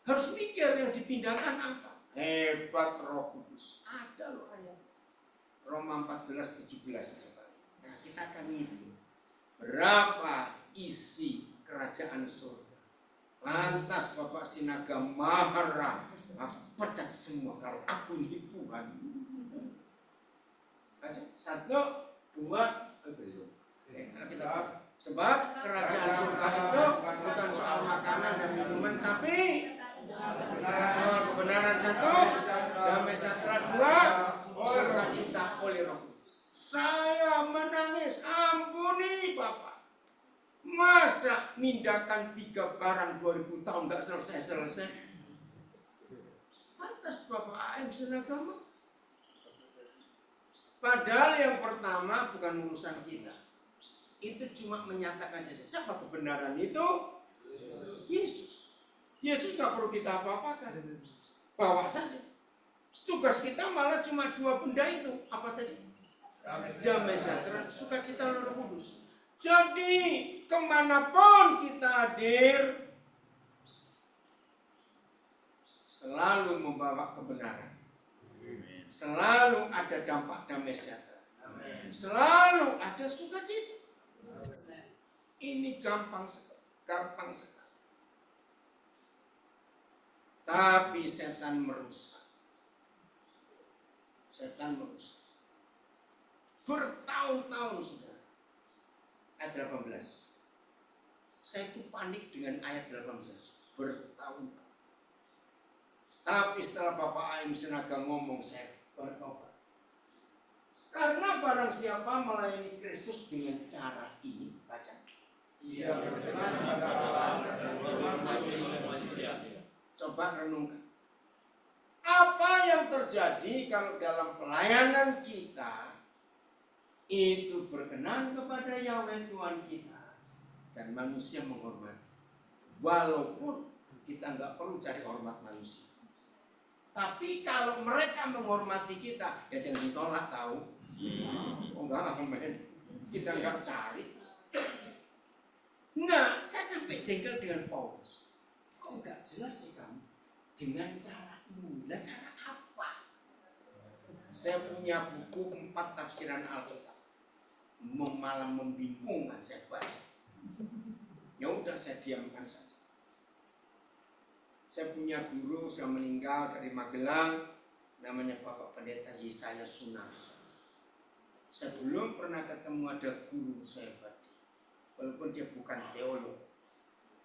Harus mikir yang dipindahkan apa? Hebat Roh Kudus. Ada loh ayat. Roma 14:17 coba. Nah, kita akan ngitung berapa isi kerajaan surga. Lantas Bapak Sinaga marah. Aku pecat semua kalau aku ini Tuhan. Baca 1, 2, kita sebab kerajaan surga itu bukan soal makanan dan minuman, tapi kebenaran 1, damai sejahtera 2, sukacita oleh Roh. Saya menangis, ampuni Bapak. Masa mindakan 3 barang 2000 tahun gak selesai-selesai? Atas Bapak AM Senagama. Padahal yang pertama bukan urusan kita. Itu cuma menyatakan saja. Siapa kebenaran itu? Yesus. Yesus gak perlu kita apa-apakan. Bawa saja. Tugas kita malah cuma 2 benda itu. Apa tadi? Damai sejahtera, sukacita Roh Kudus. Jadi kemanapun kita hadir, selalu membawa kebenaran. Selalu ada dampak damai sejahtera. Selalu ada sukacita. Ini gampang sekali. Tapi setan merusak. Bertahun-tahun sudah. Ayat 18. Saya itu panik dengan ayat 18. Bertahun-tahun. Tapi setelah Bapak Aim Senaga ngomong, saya bertobat. Karena barang siapa melayani Kristus dengan cara ini, baca. Ia berkenan pada Allah dan menghormati manusia. Coba renungkan. Apa yang terjadi kalau dalam pelayanan kita itu berkenan kepada Yahweh Tuhan kita dan manusia menghormati. Walaupun kita nggak perlu cari hormat manusia. Tapi kalau mereka menghormati kita, ya jangan ditolak tahu. Oh enggak, amen. Kita nggak cari. Nah, saya sampai jengkel dengan Paulus. Kok nggak jelas sih kamu? Dengan cara ini, lah cara apa? Saya punya buku 4 tafsiran Alkitab. Malah membingungkan saya baca. Ya udah saya diamkan saja. Saya punya guru sudah meninggal dari Magelang, namanya Bapak Pendeta Yesaya Sunarso. Saya belum pernah ketemu ada guru saya hebat, walaupun dia bukan teolog,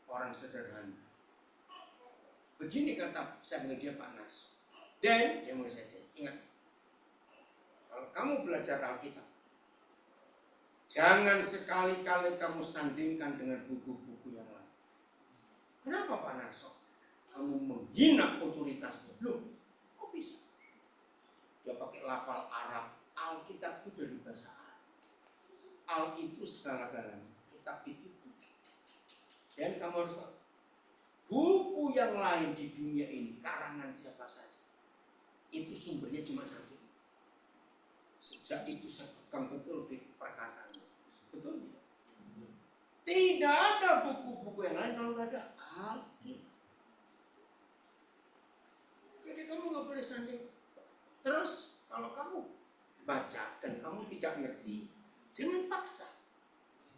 orang sederhana. Begini kata saya dengan dia Pak Nas. Dan dia mau saya ingat, kalau kamu belajar Alkitab, jangan sekali-kali kamu sandingkan dengan buku-buku yang lain. Kenapa Pak Narso? Kamu menghina otoritasnya. Loh, kok bisa? Dia pakai lafal Arab. Alkitab itu dari bahasa Arab. Al itu segala-galanya. Kitab itu buku. Dan kamu harus tahu, buku yang lain di dunia ini, karangan siapa saja, itu sumbernya cuma satu. Sejak itu saya pegang betul perkataannya. Betul tidak? Tidak ada buku-buku yang lain kalau nggak ada Alkitab. Jadi kamu nggak boleh sanding. Terus kalau kamu baca dan kamu tidak ngerti, jangan paksa.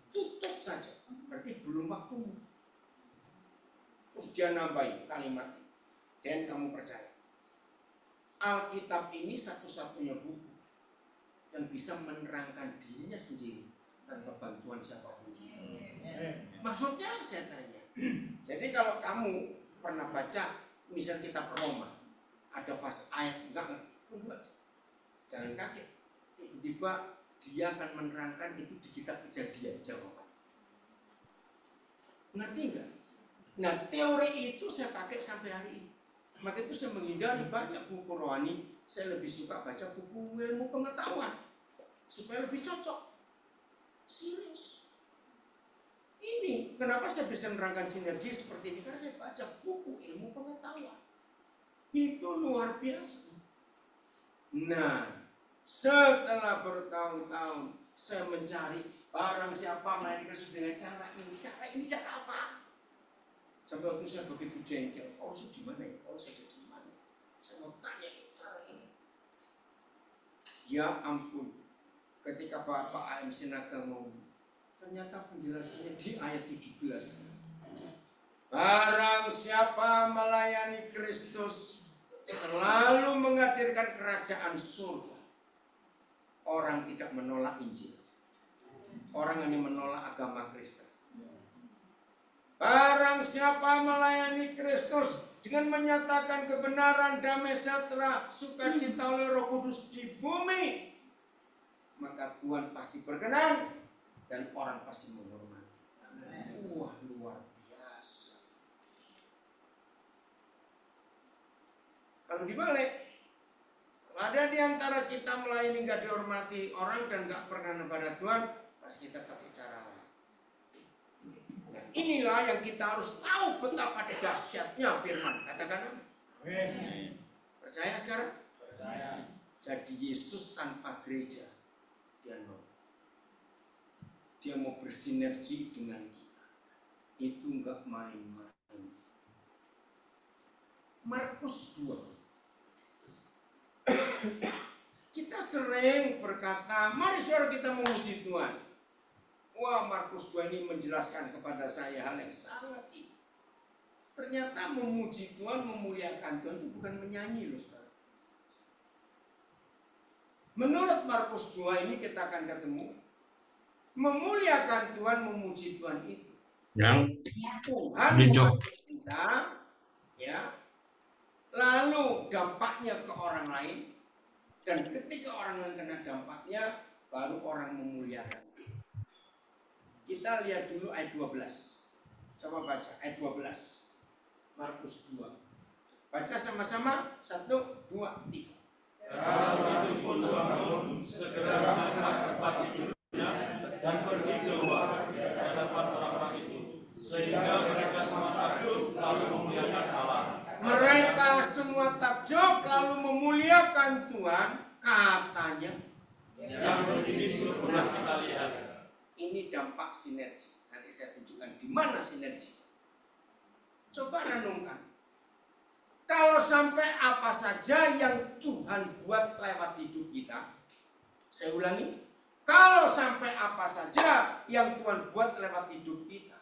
Tutup saja. Berarti belum waktumu. Terus dia nambahin kalimat. Dan kamu percaya. Alkitab ini satu-satunya buku yang bisa menerangkan dirinya sendiri tanpa bantuan siapapun. Maksudnya saya tanya. Jadi kalau kamu pernah baca misal kitab Roma, ada fase ayat enggak ngerti, jangan kaget. Tiba-tiba dia akan menerangkan itu di kitab Kejadian jawaban. Ngerti enggak? Nah teori itu saya pakai sampai hari ini. Maka itu saya menghindari banyak buku rohani. Saya lebih suka baca buku ilmu pengetahuan supaya lebih cocok. Serius. Ini kenapa saya bisa menerangkan sinergi seperti ini? Karena saya baca buku ilmu pengetahuan. Itu luar biasa. Nah, setelah bertahun-tahun saya mencari barang siapa melayani Kristus dengan cara ini. Cara ini cara apa? Sampai waktu saya begitu jengkel. Oh, di mana ya? Oh, saya di mana? Saya mau tanya cara ini. Ya ampun. Ketika Bapak AM Sinaga ngomong, ternyata penjelasannya di ayat 17. Barang Kristus selalu menghadirkan kerajaan surga. Orang tidak menolak Injil. Orang hanya menolak agama Kristen. Barang siapa melayani Kristus dengan menyatakan kebenaran, damai sejahtera, sukacita oleh Roh Kudus di bumi, maka Tuhan pasti berkenan dan orang pasti menghormati. Wah, luar biasa. Kalau dibalik, kalau ada di antara kita melayani nggak dihormati orang dan nggak pernah kepada Tuhan, pasti kita pakai cara lain. Inilah yang kita harus tahu betapa dahsyatnya firman. Katakan amin. Percaya sekarang? Percaya. Jadi Yesus tanpa gereja, dia mau bersinergi dengan kita. Itu enggak main-main. Markus 2. Kita sering berkata, mari saudara kita memuji Tuhan. Wah, Markus 2 ini menjelaskan kepada saya hal yang sangat indah. Ternyata memuji Tuhan, memuliakan Tuhan itu bukan menyanyi loh saudara. Menurut Markus 2 ini kita akan ketemu memuliakan Tuhan, memuji Tuhan itu. Yang Tuhan mengasihi kita, ya. Lalu dampaknya ke orang lain, dan ketika orang lain kena dampaknya, baru orang memuliakan. Kita lihat dulu ayat 12. Coba baca ayat 12. Markus 2. Baca sama-sama. 1, 2, 3. Kalau itu pun suami segera mengangkat tempat tidurnya dan pergi keluar di hadapan orang-orang itu, sehingga mereka semua takjub lalu memuliakan Allah. Mereka semua takjub lalu memuliakan Tuhan. Katanya, yang begini belum pernah kita lihat. ini dampak sinergi. Nanti saya tunjukkan di mana sinergi. Coba renungkan. Kalau sampai apa saja yang Tuhan buat lewat hidup kita, saya ulangi, kalau sampai apa saja yang Tuhan buat lewat hidup kita,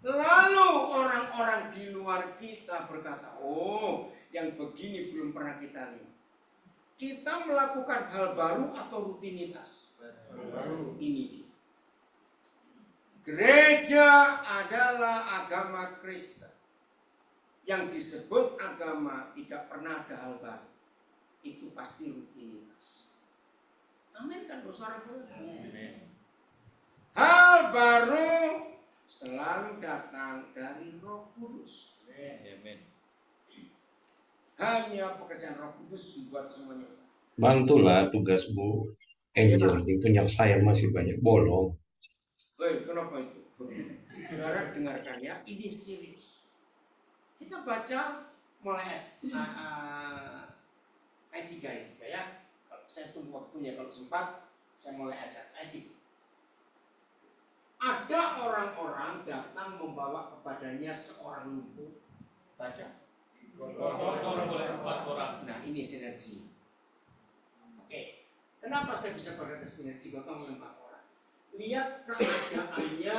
lalu orang-orang di luar kita berkata, oh, yang begini belum pernah kita lihat. Kita melakukan hal baru atau rutinitas? Baru. Ini dia. Gereja adalah agama Kristen. Yang disebut agama tidak pernah ada hal baru. Itu pasti rutinitas. Amin kan saudara? Hal baru selalu datang dari Roh Kudus. Amin. Hanya pekerjaan Roh Kudus membuat semuanya. Bantulah tugasmu, Angel. Itu yang saya masih banyak bolong. Kenapa itu? Saudara dengarkan ya, ini serius. Kita baca mulai ayat 3 ya. Kalau saya tunggu waktunya, kalau sempat saya mulai ajar ayat 3. Ada orang-orang datang membawa kepadanya seorang lumpuh. Baca. Nah, ini sinergi. Oke. Kenapa saya bisa berkata sinergi gotong oleh 4 orang? Lihat keadaannya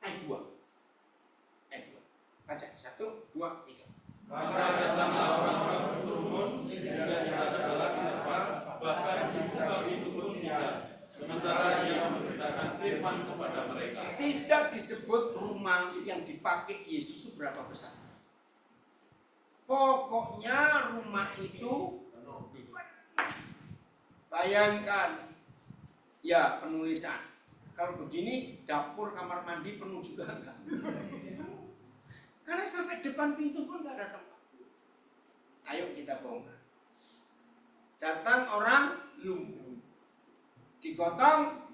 ayat 2. Baca 1, 2, 3. Maka datanglah orang-orang berkerumun sehingga tidak ada lagi tempat, bahkan dibuka pintu pun tidak. Sementara ia memberitakan firman kepada mereka. Tidak disebut rumah yang dipakai Yesus itu berapa besar. Pokoknya rumah itu, bayangkan, ya penulisan. Kalau begini, dapur, kamar mandi penuh juga enggak. Karena sampai depan pintu pun enggak ada tempat. Ayo kita bongkar. Datang orang lumpuh, digotong.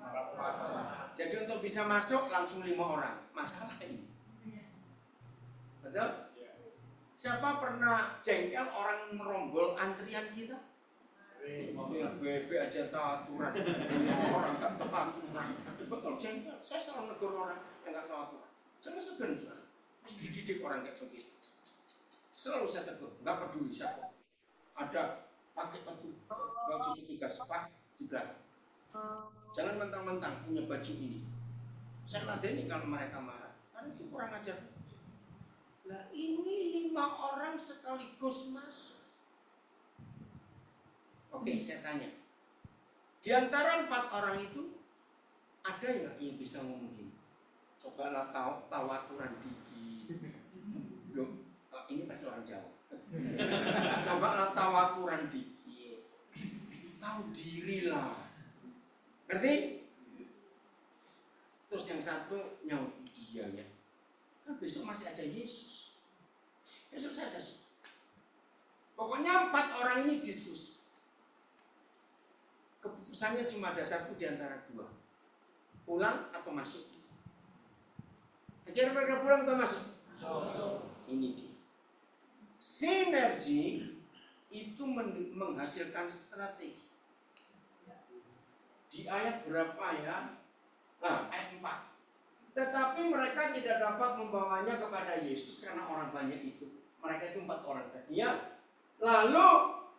Jadi untuk bisa masuk langsung 5 orang. Masalah ini. Betul? Siapa pernah jengkel orang merombol antrian kita? Bebe aja tahu aturan. Orang nggak tahu aturan. Betul jengkel. Saya selalu negur orang yang nggak tahu aturan. Jangan segan, saudara. Harus dididik orang kayak begitu. Selalu saya tegur. Nggak peduli siapa. Ada pakai baju tugas pak di belakang. Jangan mentang-mentang punya baju ini. Saya ladeni kalau mereka marah. Karena itu kurang ajar. Nah ini 5 orang sekaligus masuk. Oke, saya tanya. Di antara 4 orang itu ada yang bisa ngomong gini? Cobalah tahu aturan dikit. Loh, ini pasti orang Jawa. Cobalah tahu aturan dikit. Tahu diri lah. Ngerti? Terus yang satu nyaut, iya ya. Kan besok masih ada Yesus. Besok saja. Pokoknya 4 orang ini diskusi. Keputusannya cuma ada satu di antara 2. Pulang atau masuk? Akhirnya mereka pulang atau masuk? Ini dia. Sinergi itu menghasilkan strategi. Di ayat berapa ya? Nah, ayat 4. Tetapi mereka tidak dapat membawanya kepada Yesus karena orang banyak itu. Mereka itu 4 orang tadi ya. Lalu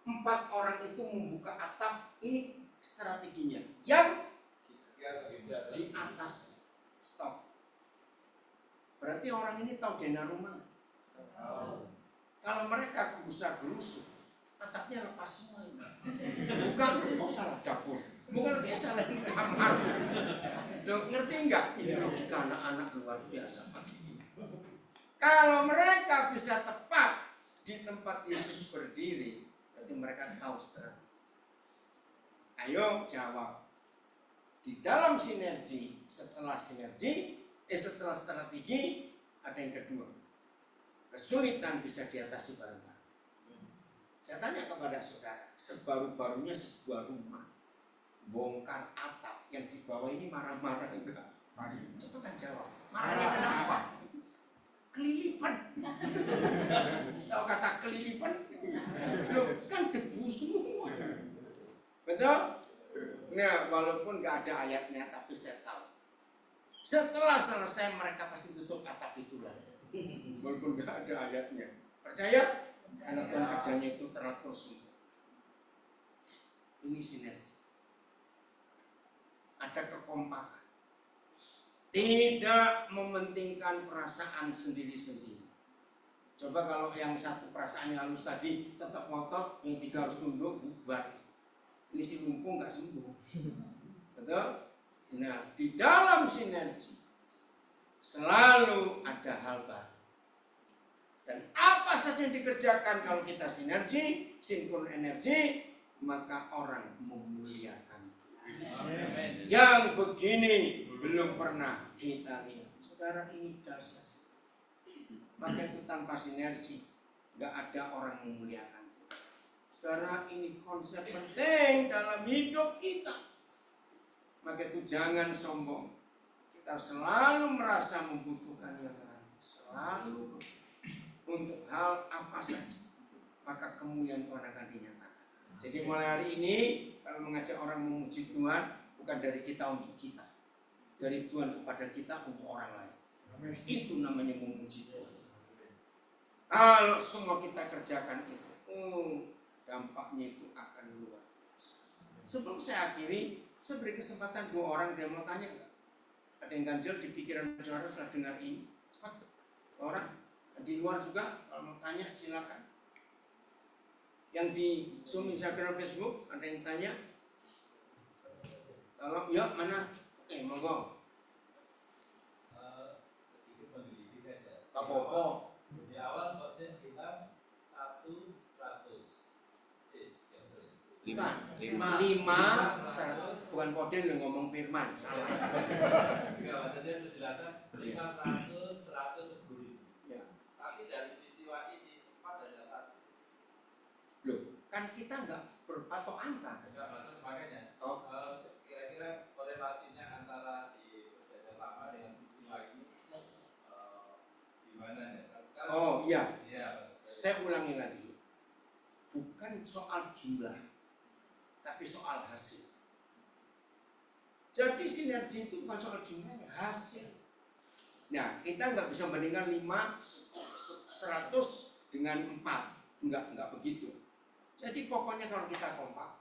4 orang itu membuka atap. Ini strateginya. Yang di atas stop. Berarti orang ini tahu dana rumah. Kalau mereka gerusa-gerusuk, atapnya lepas semua ini. Bukan, salah dapur. Bukan lebih salah kamar. Loh, ngerti enggak? Ini logika anak-anak luar biasa. Kalau mereka bisa tepat di tempat Yesus berdiri, berarti mereka tahu strategi. Ayo jawab. Di dalam sinergi, setelah strategi, ada yang kedua. Kesulitan bisa diatasi bareng-bareng. Saya tanya kepada saudara, sebaru-barunya sebuah rumah, bongkar atap, yang di bawah ini marah-marah enggak? Cepetan jawab. Marahnya kenapa? Kelilipan. Tahu kata kelilipan? Loh, kan debu semua. Betul? Nah, walaupun nggak ada ayatnya, tapi saya tahu. Setelah selesai mereka pasti tutup atap itu lah. Walaupun nggak ada ayatnya. Percaya? Karena Tuhan kerjanya itu teratur semua. Ini sinergi. Ada kekompakan. Tidak mementingkan perasaan sendiri-sendiri. Coba kalau yang satu perasaannya halus tadi tetap ngotot, yang 3 harus tunduk, bubar. Ini si lumpuh nggak sembuh. Betul? Nah, di dalam sinergi selalu ada hal baru. Dan apa saja yang dikerjakan kalau kita sinergi, sinkron energi, maka orang memuliakan Tuhan. Yang begini belum pernah kita lihat. Saudara, ini dahsyat. Maka itu tanpa sinergi nggak ada orang memuliakan Tuhan. Saudara, ini konsep penting dalam hidup kita. Maka itu jangan sombong. Kita selalu merasa membutuhkan yang lain. Selalu untuk hal apa saja. Maka kemuliaan Tuhan akan dinyatakan. Jadi mulai hari ini kalau mengajak orang memuji Tuhan, bukan dari kita untuk kita. Dari Tuhan kepada kita untuk orang lain. Itu namanya memuji Tuhan. Kalau semua kita kerjakan itu, dampaknya itu akan luar biasa. Sebelum saya akhiri, saya beri kesempatan 2 orang dia mau tanya enggak? Ada yang ganjil di pikiran saudara setelah dengar ini? Cepat. Orang di luar juga kalau mau tanya silakan. Yang di Zoom, Instagram, Facebook ada yang tanya? Kalau ya mana? Oke, monggo. Sedikit menggelitik aja. Apa-apa. Di awal sepertinya kita 100. 5 bukan Podel yang ngomong firman. Salah. Enggak, maksudnya penjelasan 500, 100, 10.000. Ya. Tapi dari peristiwa ini cepat hanya 1. Loh, kan kita nggak berpatok angka. Enggak, maksud makanya. Kira-kira korelasinya antara di perjanjian lama dengan peristiwa ini gimana ya? Oh iya. Iya. Saya ulangi lagi. Bukan soal jumlah, tapi soal hasil. Jadi sinergi itu bukan soal jumlahnya, hasil. Nah, kita nggak bisa bandingkan 5, 100 dengan 4. Enggak begitu. Jadi pokoknya kalau kita kompak,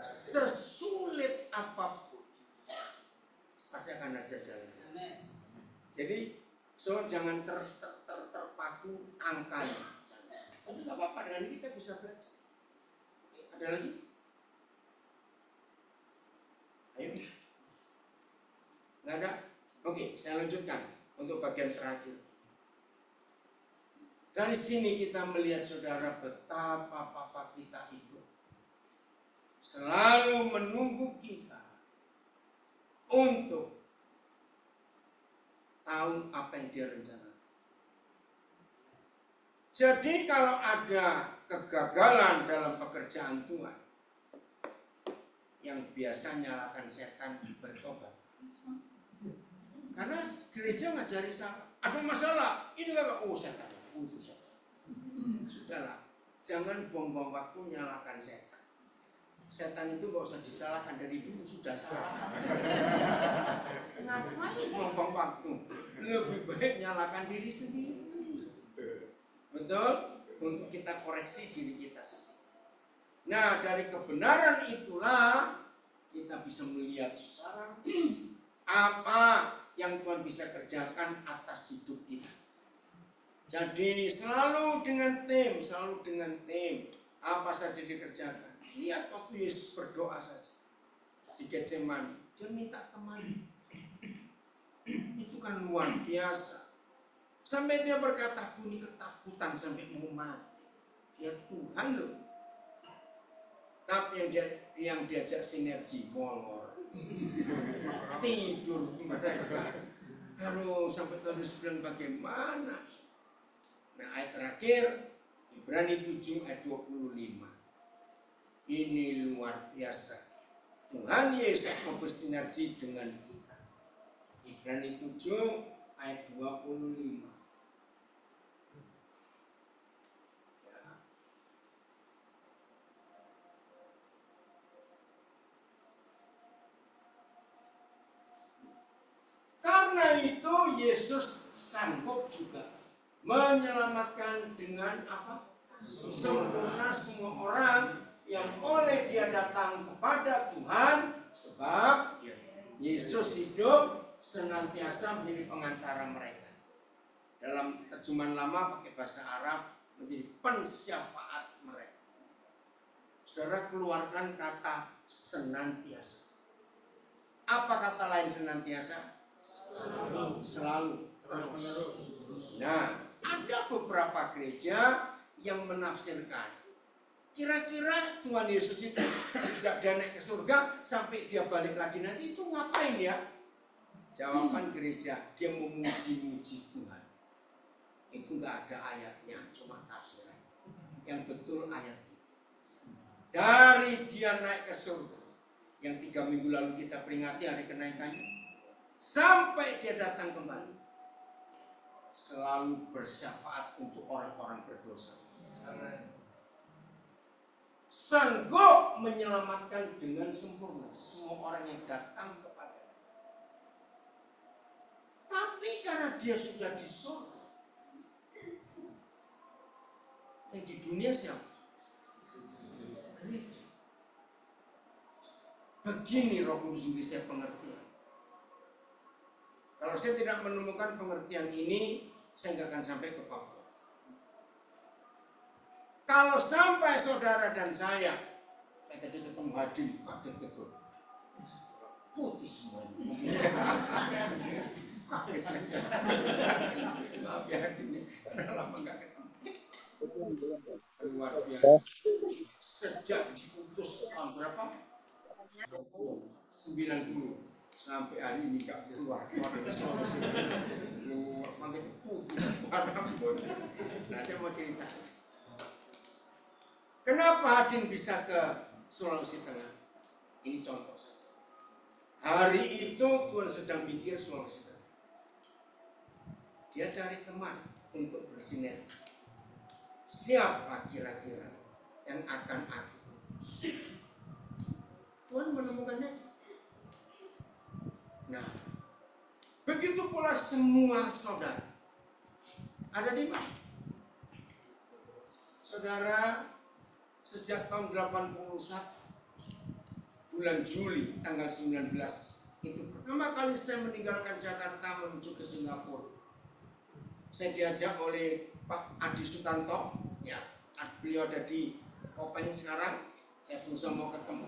sesulit apapun, pasti akan ada jalan. Jadi So jangan terpaku angkanya. Tapi nggak apa-apa, dengan ini kita bisa belajar. Ada lagi? Ayo. Nggak ada? Oke, saya lanjutkan untuk bagian terakhir. Dari sini kita melihat saudara betapa Papa kita itu selalu menunggu kita untuk tahu apa yang dia rencanakan. Jadi kalau ada kegagalan dalam pekerjaan Tuhan, yang biasa nyalakan setan bertobat. Karena gereja ngajari salah. Ada masalah, ini kakak, oh setan. Sudahlah, jangan buang-buang waktu nyalakan setan. Setan itu gak usah disalahkan, dari dulu sudah salah. Ngapain buang-buang waktu? Lebih baik nyalakan diri sendiri. Betul? Untuk kita koreksi diri kita sendiri. Nah, dari kebenaran itulah kita bisa melihat secara apa yang Tuhan bisa kerjakan atas hidup kita. Jadi selalu dengan tim, apa saja dikerjakan. Lihat waktu Yesus berdoa saja di Getsemani, dia minta teman. Itu kan luar biasa. Sampai dia berkata, aku ini ketakutan sampai mau mati. Dia Tuhan loh. Tapi yang diajak sinergi molor, tidur mereka. Aduh, sampai terus bilang bagaimana? Nah, ayat terakhir Ibrani 7 ayat 25. Ini luar biasa. Tuhan Yesus mau bersinergi dengan kita. Ibrani 7 ayat 25. Karena itu Yesus sanggup juga menyelamatkan dengan apa? Sempurna semua orang yang oleh dia datang kepada Tuhan, sebab Yesus hidup senantiasa menjadi pengantara mereka. Dalam terjemahan lama pakai bahasa Arab menjadi pensyafaat mereka. Saudara keluarkan kata senantiasa. Apa kata lain senantiasa? Selalu. Nah, ada beberapa gereja yang menafsirkan kira-kira Tuhan Yesus itu sejak dia naik ke surga sampai dia balik lagi nanti itu ngapain ya? Jawaban gereja, dia memuji-muji Tuhan. Itu nggak ada ayatnya, cuma tafsiran. Yang betul ayat itu. Dari dia naik ke surga, yang 3 minggu lalu kita peringati hari kenaikannya, sampai dia datang kembali, selalu bersyafaat untuk orang-orang berdosa. Sanggup menyelamatkan dengan sempurna semua orang yang datang kepada. Tapi karena dia sudah di surga, yang di dunia siapa? Gereja. Begini Roh Kudus beri saya pengertian. Kalau saya tidak menemukan pengertian ini, saya nggak akan sampai ke Papua. Kalau sampai saudara dan saya tadi ketemu Hadim, kaget betul. Putih semuanya. Kaget. Maaf ya Hadim, karena lama nggak ketemu. Luar biasa. Sejak diutus tahun berapa? 90. Sampai hari ini gak keluar dari Sulawesi. Makin putih rambut. Nah, saya mau cerita. Kenapa Hadin bisa ke Sulawesi Tengah? Ini contoh saja. Hari itu Tuhan sedang mikir Sulawesi Tengah. Dia cari teman untuk bersinergi. Siapa kira-kira yang akan aku? Tuhan menemukannya. Nah, begitu pula semua saudara. Ada di mana? Saudara, sejak tahun 81 bulan Juli tanggal 19 itu pertama kali saya meninggalkan Jakarta menuju ke Singapura. saya diajak oleh Pak Adi Sutanto, ya, beliau ada di Kopeng sekarang. Saya berusaha mau ketemu.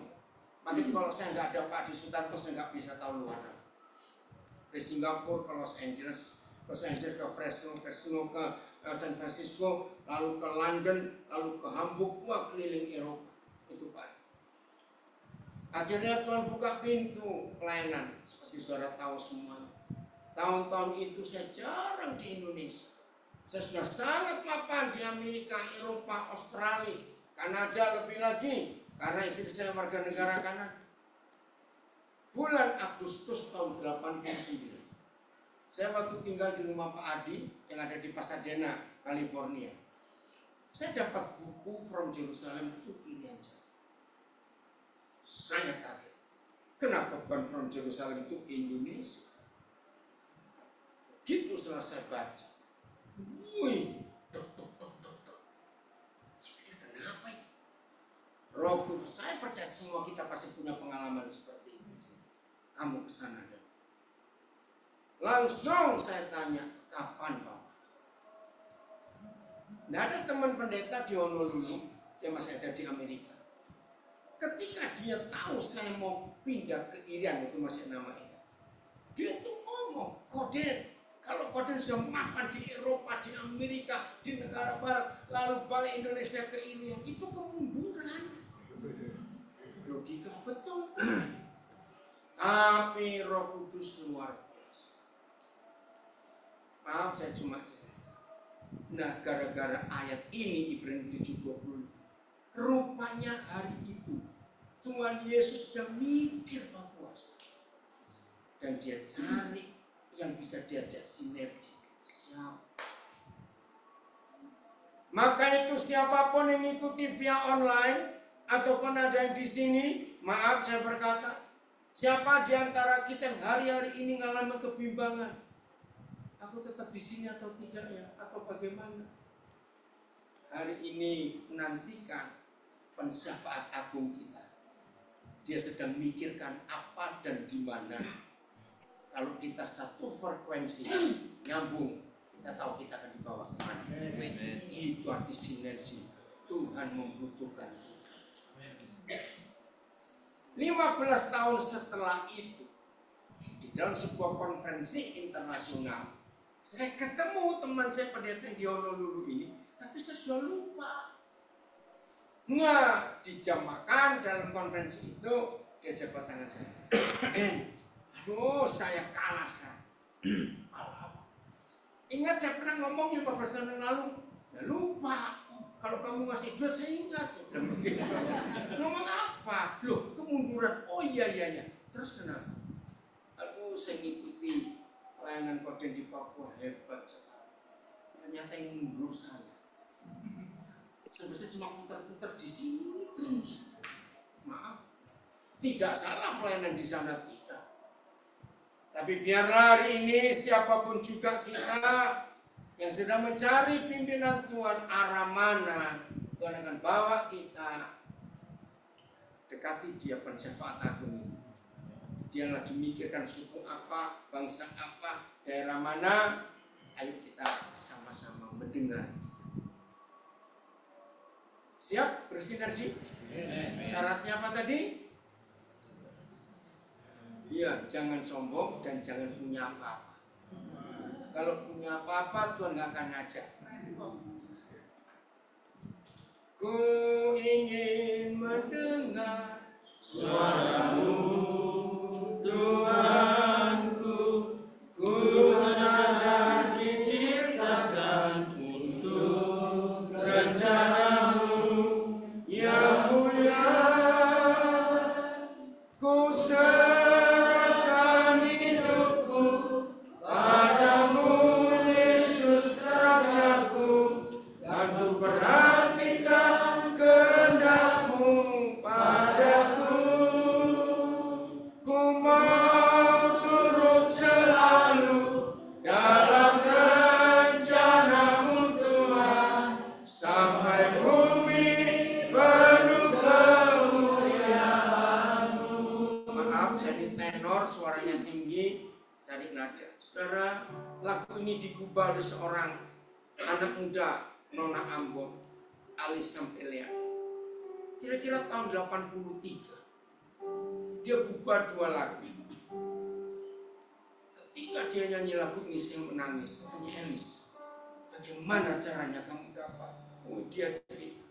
Tapi kalau saya nggak ada Pak Adi Sutanto, saya nggak bisa tahu luar. Ke Singapura, ke Los Angeles ke Fresno ke San Francisco, lalu ke London, lalu ke Hamburg, wah keliling Eropa. Itu Pak. Akhirnya Tuhan buka pintu pelayanan, seperti saudara tahu semua. Tahun-tahun itu saya jarang di Indonesia. Saya sudah sangat mapan di Amerika, Eropa, Australia, Kanada lebih lagi, karena istri saya warga negara Kanada. Bulan Agustus tahun 89, saya waktu tinggal di rumah Pak Adi yang ada di Pasadena, California. Saya dapat buku From Jerusalem to Indonesia. Saya kaget. Kenapa bukan From Jerusalem to Indonesia? Gitu setelah saya baca. Wih, kenapa ya? Roh Kudus, saya percaya semua kita pasti punya pengalaman seperti ini. Kamu kesana deh. Langsung saya tanya, kapan Pak? Nah, ada teman pendeta di Honolulu, yang masih ada di Amerika. Ketika dia tahu saya mau pindah ke Irian, itu masih nama ini, dia tuh ngomong, Koden, kalau Koden sudah mapan di Eropa, di Amerika, di negara Barat, lalu balik Indonesia ke Irian, itu kemunduran. Logika betul. Tapi Roh Kudus luar biasa. Maaf saya cuma cerita. Nah, gara-gara ayat ini Ibrani 7:20, rupanya hari itu Tuhan Yesus sudah mikir Papua, dan dia cari yang bisa diajak sinergi. Siapa? Maka itu siapapun yang ikuti via online ataupun ada yang di sini, maaf saya berkata, siapa di antara kita yang hari-hari ini mengalami kebimbangan? Aku tetap di sini atau tidak ya? Atau bagaimana? Hari ini menantikan pensyafaat agung kita. Dia sedang mikirkan apa dan di mana. Kalau kita satu frekuensi nyambung, kita tahu kita akan dibawa kemana. Itu arti sinergi. Tuhan membutuhkan. 15 tahun setelah itu, di dalam sebuah konferensi internasional, saya ketemu teman saya pendeta di Honolulu ini, tapi saya sudah lupa. Nggak, di jam makan dalam konferensi itu, dia jabat tangan saya. Aduh, saya kalah saya. Ingat saya pernah ngomong 15 tahun yang lalu, ya lupa. Kalau kamu ngasih duit saya ingat. Ngomong apa? Loh, kemunduran. Oh iya. Terus kenapa? Aduh, saya ngikuti pelayanan Koden di Papua, hebat sekali. Ternyata yang mundur saya. Sebesar cuma putar-putar di sini terus. Maaf, tidak salah pelayanan di sana, tidak. Tapi biarlah hari ini siapapun juga kita yang sedang mencari pimpinan Tuhan, arah mana Tuhan akan bawa kita, dekati dia pensyafaat agung ini. Dia lagi mikirkan suku apa, bangsa apa, daerah mana. Ayo kita sama-sama mendengar. Siap bersinergi? Syaratnya apa tadi? Iya, jangan sombong dan jangan punya apa-apa. Kalau punya apa-apa, Tuhan gak akan ngajak. Ku ingin mendengar suaramu, Tuhanku. Ku sadar diciptakan untuk rencanamu yang mulia. Ku serahkan hidupku padamu, Yesus Rajaku, dan ku perhatikan kehendak-Mu padaku. Ku mau lagu ini digubah oleh seorang anak muda Nona Ambon, Alis Nampelia. Kira-kira tahun 83. Dia gubah 2 lagu. Ketika dia nyanyi lagu ini, saya menangis. Tanya Elis, bagaimana caranya kamu dapat? Oh, dia cerita.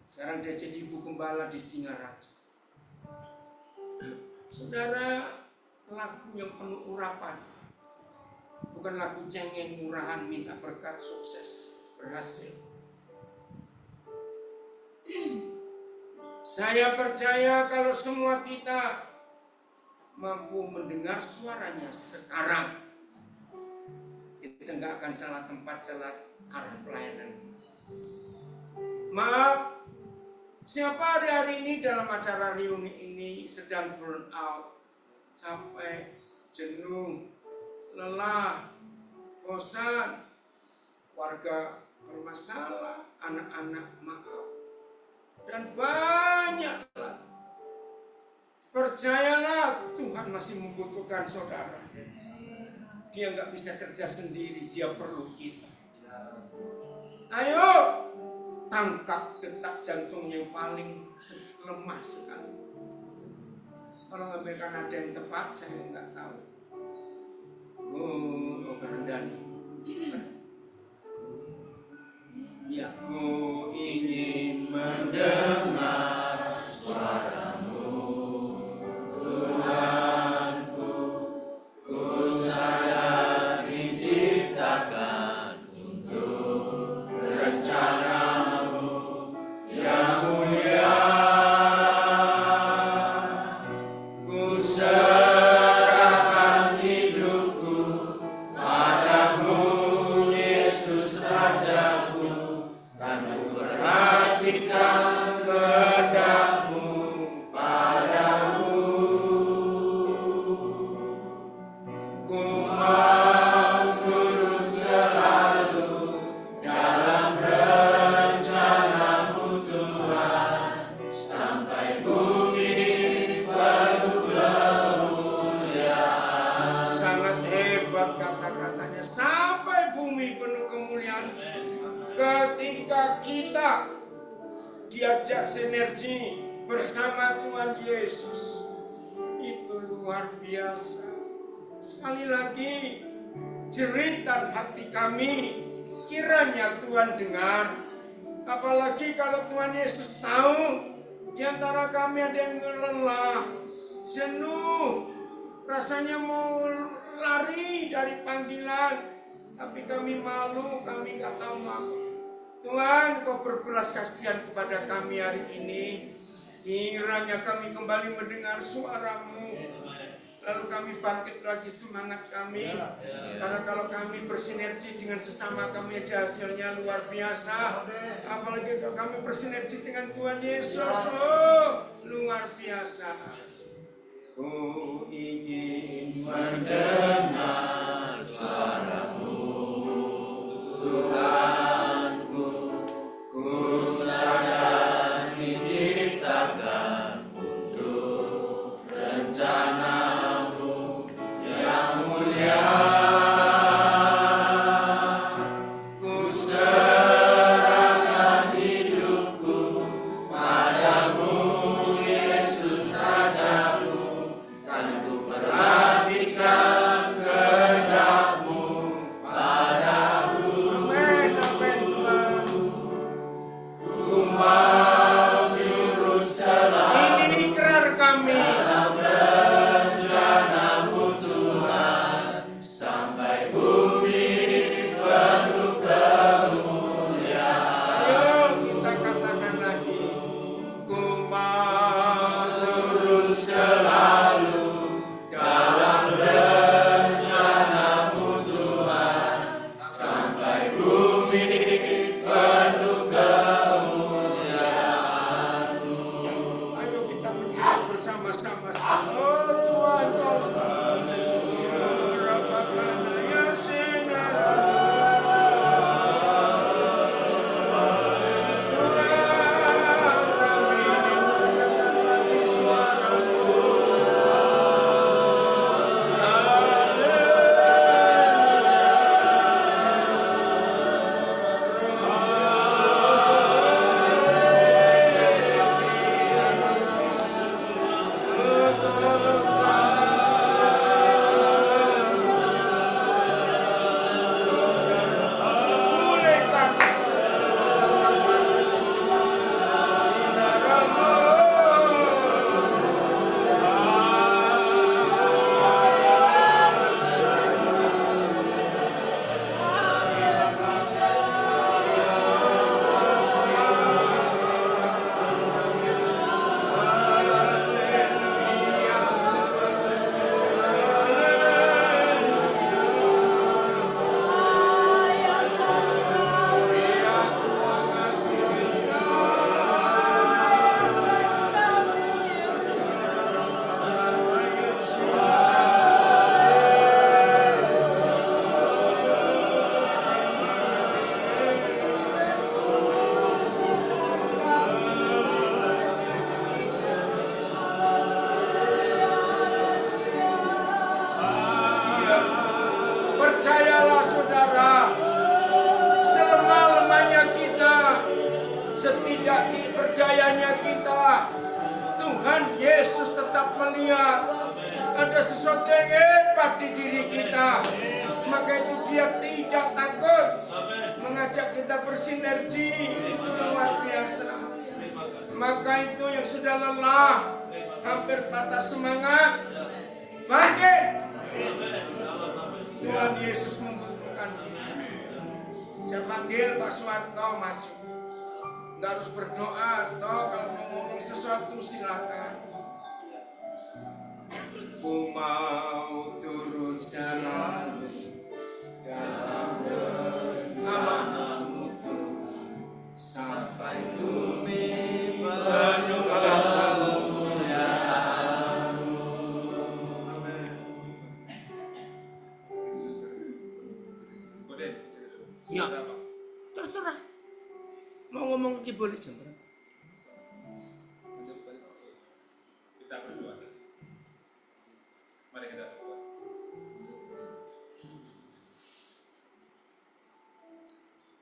Sekarang dia jadi ibu gembala di Singaraja. Saudara, lagu yang penuh urapan. Bukan lagu cengeng, murahan, minta berkat, sukses, berhasil. Saya percaya kalau semua kita mampu mendengar suaranya sekarang, kita nggak akan salah tempat, salah arah pelayanan. Maaf, siapa hari ini dalam acara reuni ini sedang burn out, capek, jenuh, lelah, bosan, warga bermasalah, anak-anak maaf, dan banyak lagi. Percayalah, Tuhan masih membutuhkan saudara. Dia nggak bisa kerja sendiri, dia perlu kita. Ayo, tangkap detak jantung yang paling lemah sekali. Kalau ngambilkan nada yang tepat, saya nggak tahu. Oh, berendani. Ya, ku ingin mendengar suaramu, Tuhanku. Ku sadar diciptakan untuk rencanamu yang mulia. Ku serahkan hidupku padamu, Yesus Rajaku. Kan ku perhatikan kehendak-Mu padaku. Ku mau turut selalu dalam rencana-Mu Tuhan, sampai bumi penuh kemuliaan. Sangat hebat kata-katanya, sampai bumi penuh kemuliaan. Ketika kita diajak sinergi bersama Tuhan Yesus, itu luar biasa. Sekali lagi, jeritan hati kami kiranya Tuhan dengar. Apalagi kalau Tuhan Yesus tahu di antara kami ada yang lelah, jenuh, rasanya mau lari dari panggilan, tapi kami malu, kami nggak tahu apa. Tuhan, Kau berbelas kasihan kepada kami hari ini. Kiranya kami kembali mendengar suara-Mu, lalu kami bangkit lagi semangat kami. Karena kalau kami bersinergi dengan sesama kami aja hasilnya luar biasa. Apalagi kalau kami bersinergi dengan Tuhan Yesus, oh, luar biasa. Ku ingin mendengar suara-Mu, Tuhanku. Ku sadar diciptakan untuk rencana-Mu yang mulia. Ku serahkan hidupku padamu, Yesus Rajaku. Kan ku perhatikan kehendak-Mu Tuhan Yesus tetap melihat ada sesuatu yang hebat di diri kita. Maka itu dia tidak takut mengajak kita bersinergi. Itu luar biasa. Maka itu yang sudah lelah, hampir patah semangat, bangkit. Tuhan Yesus membutuhkan kita. Saya panggil Pak Suwarto maju. Nggak harus berdoa, atau kalau mau ngomong sesuatu silakan. Ku mau turut jalan dalam bersamamu sampai bumi penuh kemuliaan-Mu. Amin. Ya, terserah. Mau ngomong lagi boleh jangan. Kita berdoa. Mari kita berdoa.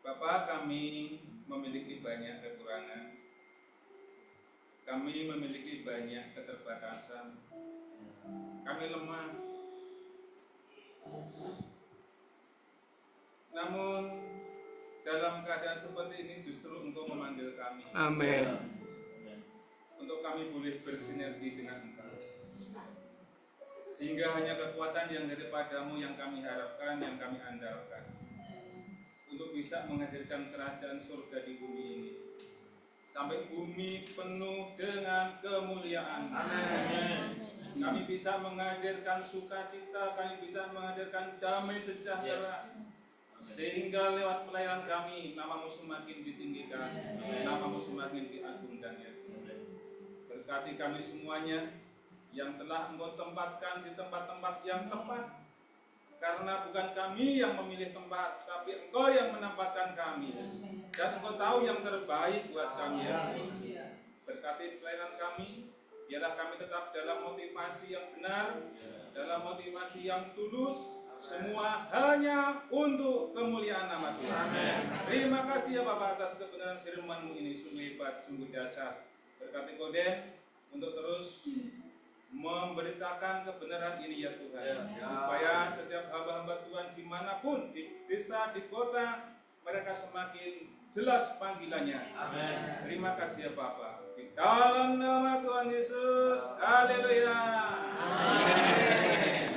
Bapa, kami memiliki banyak kekurangan. Kami memiliki banyak keterbatasan. Kami lemah. Namun dalam keadaan seperti ini justru Engkau memanggil kami. Amin. Untuk kami boleh bersinergi dengan Engkau. Sehingga hanya kekuatan yang daripadamu yang kami harapkan, yang kami andalkan. Untuk bisa menghadirkan kerajaan surga di bumi ini. Sampai bumi penuh dengan kemuliaan. Amin. Kami bisa menghadirkan sukacita, kami bisa menghadirkan damai sejahtera. Sehingga lewat pelayanan kami, namamu semakin ditinggikan, namamu semakin diagungkan ya. Berkati kami semuanya yang telah Engkau tempatkan di tempat-tempat yang tepat. Karena bukan kami yang memilih tempat, tapi Engkau yang menempatkan kami. Dan Engkau tahu yang terbaik buat kami ya. Berkati pelayanan kami, biarlah kami tetap dalam motivasi yang benar, dalam motivasi yang tulus. Semua hanya untuk kemuliaan nama Tuhan. Terima kasih ya Bapak atas kebenaran firman-Mu ini sungguh hebat, sungguh dahsyat. Berkati Koden untuk terus memberitakan kebenaran ini ya Tuhan. Supaya setiap hamba-hamba Tuhan dimanapun, di desa, di kota, mereka semakin jelas panggilannya. Amin. Terima kasih ya Bapak. Di dalam nama Tuhan Yesus. Haleluya. Amin.